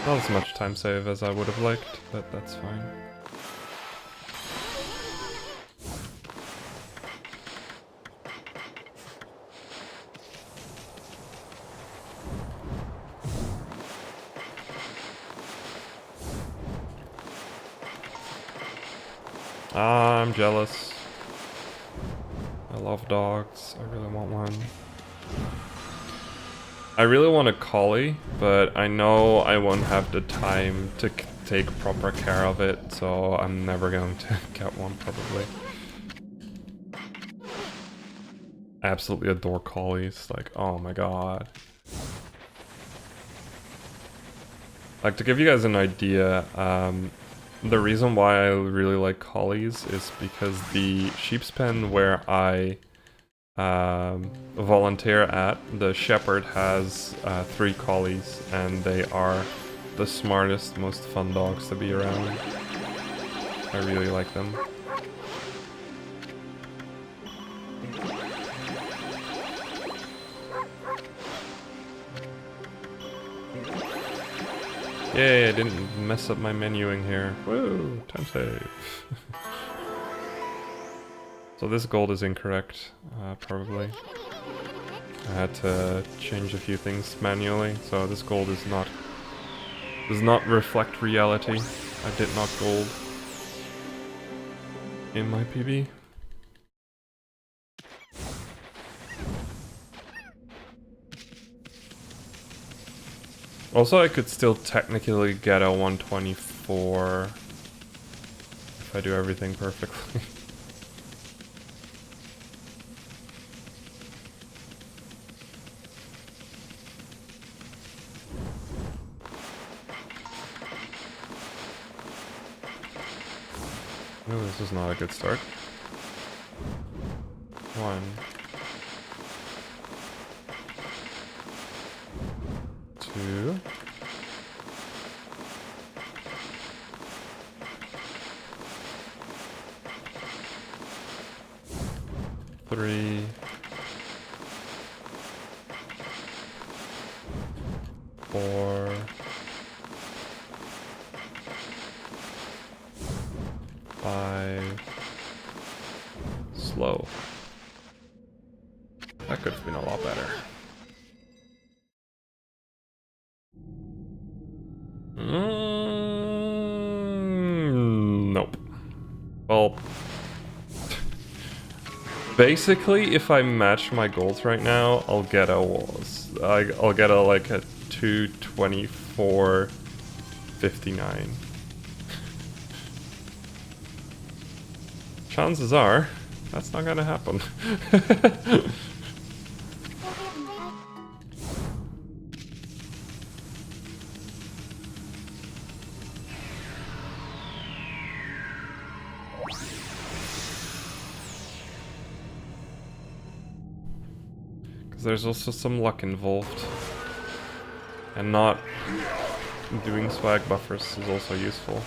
Not as much time save as I would have liked, but that's fine. I'm jealous. I love dogs. I really want one. I really want a collie, but I know I won't have the time to take proper care of it, so I'm never going to get one, probably. I absolutely adore collies. Like, oh my god. Like, to give you guys an idea, the reason why I really like collies is because the sheep's pen where I volunteer at, the shepherd has 3 collies, and they are the smartest, most fun dogs to be around. I really like them. Yay, I didn't mess up my menuing here. Woo, time save. So this gold is incorrect, probably. I had to change a few things manually, so this gold does not reflect reality. I did not gold in my PB. Also, I could still technically get a 124 if I do everything perfectly. Oh, this is not a good start. 1, 2, 3, 4, 5. Slow. That could have been a lot better. Nope. Well, basically, if I match my goals right now, I'll get a like a 2:24:59. Chances are that's not gonna happen. There's also some luck involved, and not doing swag buffers is also useful.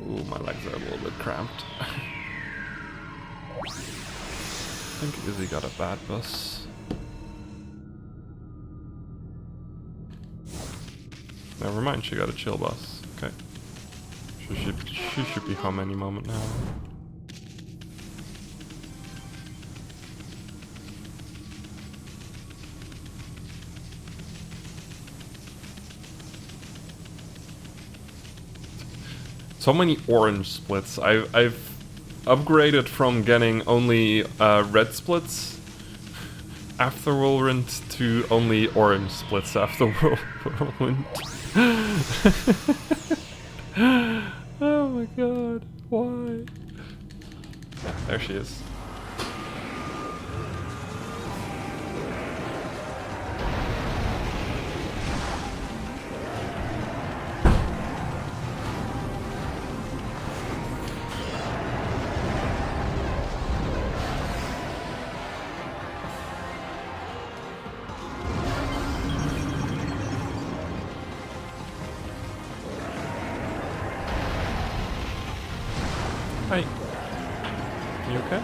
Ooh, my legs are a little bit cramped. I think Izzy got a bad bus. Never mind, she got a chill bus. Okay. She should be home any moment now. So many orange splits. I've upgraded from getting only red splits after Whirlwind to only orange splits after Whirlwind. Oh my god, why? Yeah, there she is. Hi. You okay?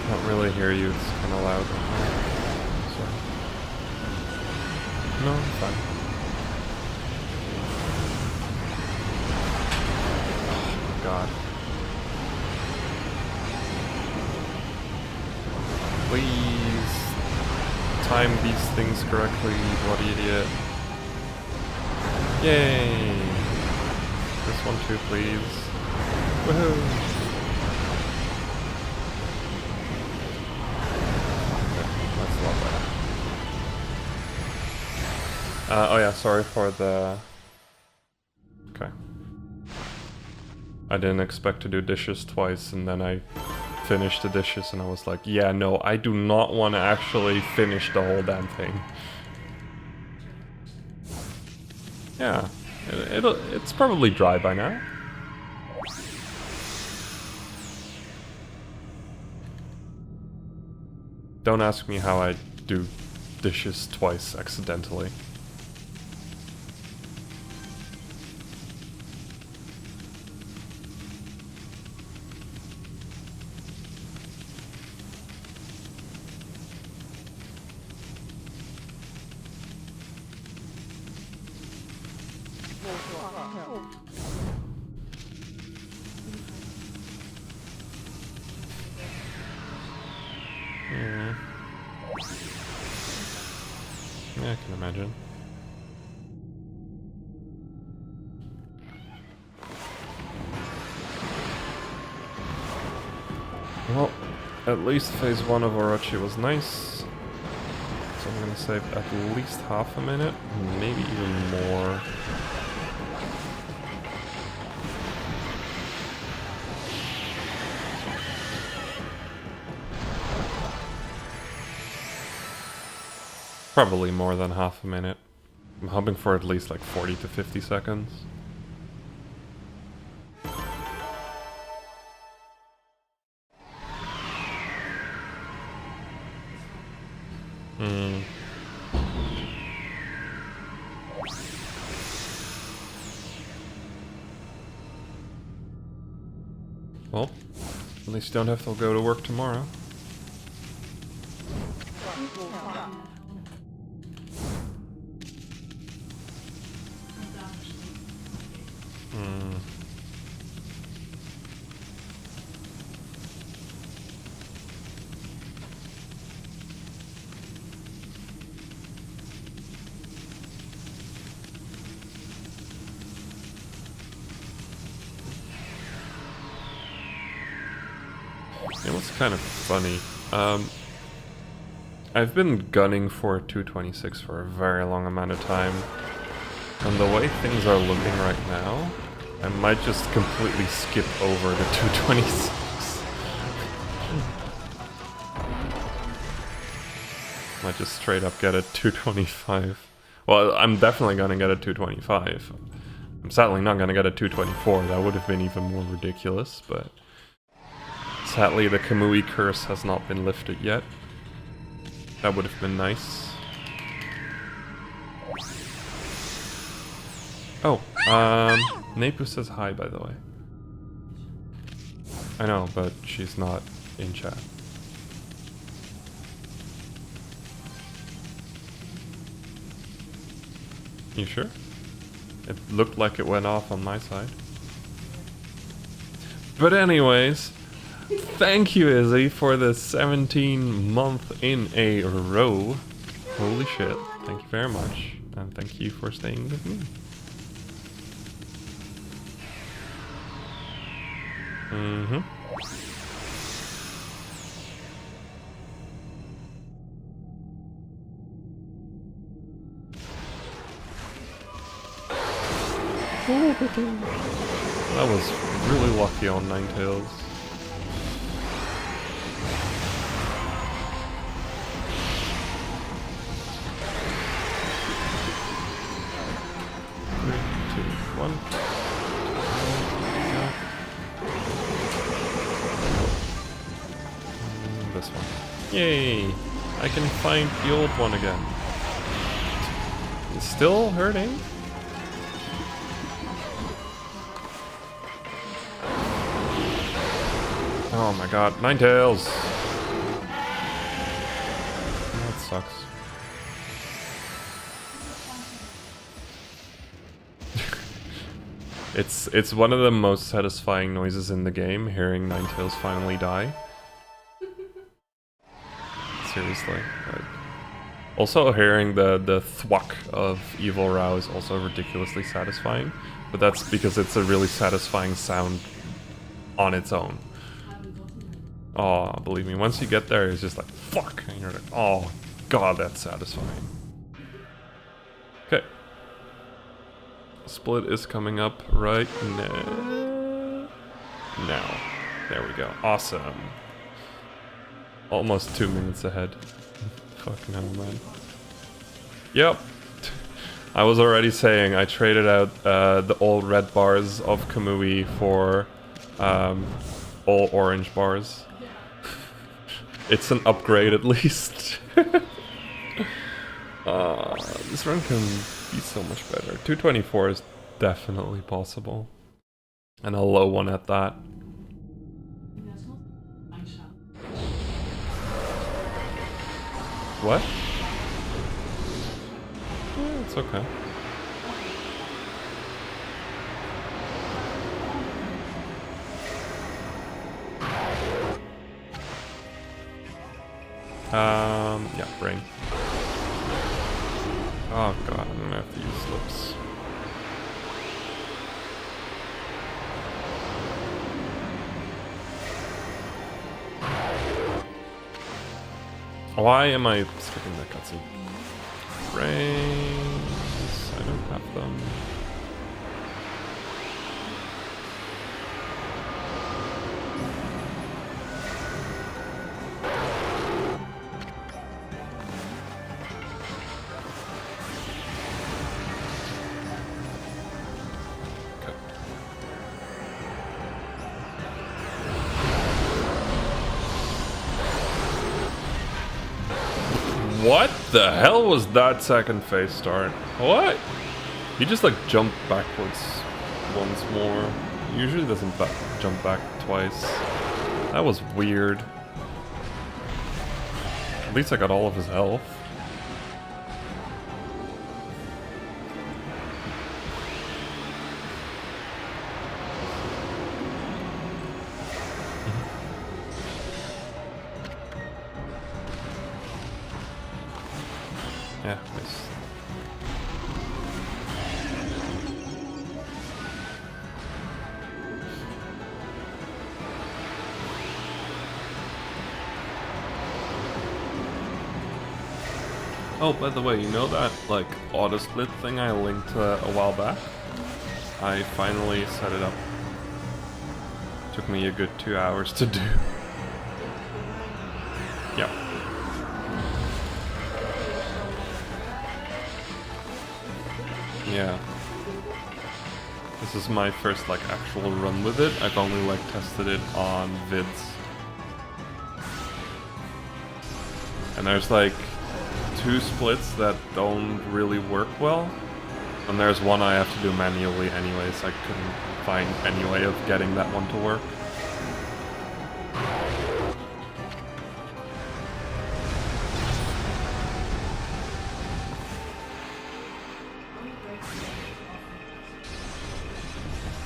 Can't really hear you, it's kind of loud. Sorry. No, I'm fine. Oh my god. Please time these things correctly, bloody idiot. Yay! This one too, please. Woohoo! Oh yeah, sorry for the... Okay. I didn't expect to do dishes twice, and then I finished the dishes and I was like, yeah, no, I do not want to actually finish the whole damn thing. Yeah, it's probably dry by now. Don't ask me how I do dishes twice accidentally. Yeah, I can imagine. Well, at least phase 1 of Orochi was nice. So I'm gonna save at least half a minute, maybe even more. Probably more than half a minute. I'm hoping for at least like 40 to 50 seconds. Well, at least you don't have to go to work tomorrow. It was kind of funny. I've been gunning for 226 for a very long amount of time, and the way things are looking right now, I might just completely skip over the 226. Might just straight up get a 225. Well, I'm definitely gonna get a 225. I'm sadly not gonna get a 224, that would have been even more ridiculous, but... sadly, the Kamui curse has not been lifted yet. That would have been nice. Oh, Nepu says hi, by the way. I know, but she's not in chat. You sure? It looked like it went off on my side. But anyways... thank you, Izzy, for the 17th in a row. Holy shit. Thank you very much. And thank you for staying with me. That was really lucky on Ninetales. This one. Yay! I can find the old one again. It's still hurting? Oh my god, Ninetales! That sucks. It's one of the most satisfying noises in the game, hearing Ninetales finally die. Seriously. Like, also hearing the thwack of Evil Row is also ridiculously satisfying, but that's because it's a really satisfying sound on its own. Oh, believe me, once you get there, it's just like, fuck! And you're like, oh god, that's satisfying. Okay. Split is coming up right now. There we go. Awesome. Almost 2 minutes ahead. Fucking hell, man. Yep. I was already saying I traded out the old red bars of Kamui for all orange bars. It's an upgrade at least. This run can be so much better. 224 is definitely possible. And a low one at that. What? Yeah, it's okay. Yeah, brain. Oh god, I'm gonna have to use slips. Why am I skipping that cutscene? Brains, I don't have them. What the hell was that second phase start? What? He just like jumped backwards once more. He usually doesn't jump back twice. That was weird. At least I got all of his health. Yeah, nice. Oh, by the way, you know that, like, auto-split thing I linked a while back? I finally set it up. Took me a good 2 hours to do. Yep. Yeah. This is my first, like, actual run with it. I've only, like, tested it on vids. And there's, like, 2 splits that don't really work well. And there's one I have to do manually anyways. I couldn't find any way of getting that one to work.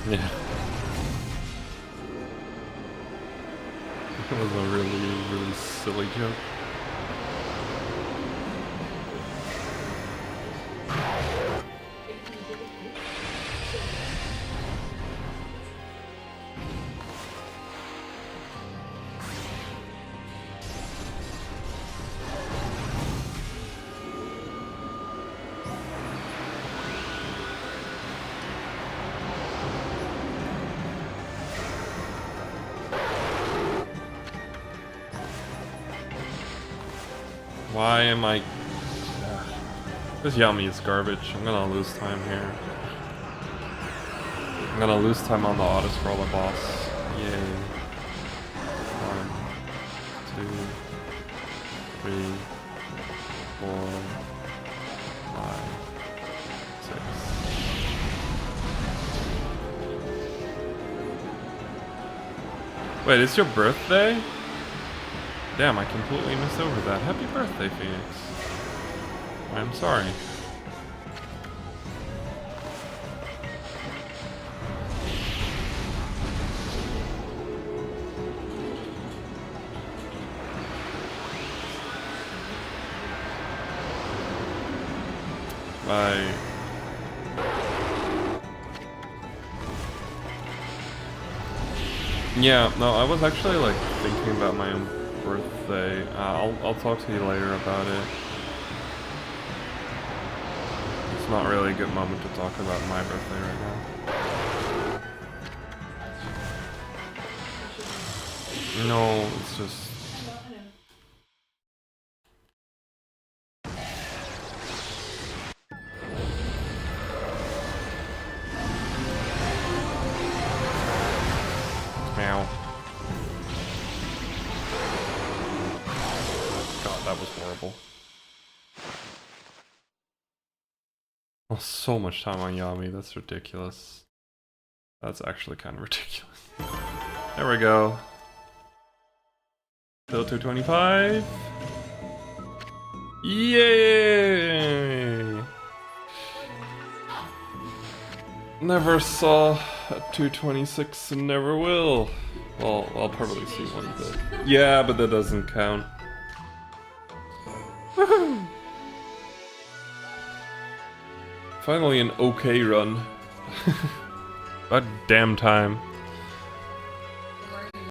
Yeah. That was a really silly joke. Why am I... This Yami is garbage. I'm gonna lose time here. I'm gonna lose time on the auto-scroller boss. Yay. 1, 2, 3, 4, 5, 6. Wait, it's your birthday? Damn, I completely missed over that. Happy birthday, Phoenix. I'm sorry. Bye. Yeah, no, I was actually like thinking about my own birthday. I'll talk to you later about it. It's not really a good moment to talk about my birthday right now. No, it's just... Meow. God, that was horrible. Oh, so much time on Yami, that's ridiculous. That's actually kind of ridiculous. There we go. Till 225. Yay! Never saw a 226 and never will. Well, I'll probably see one, but... Yeah, but that doesn't count. Finally an okay run. About damn time.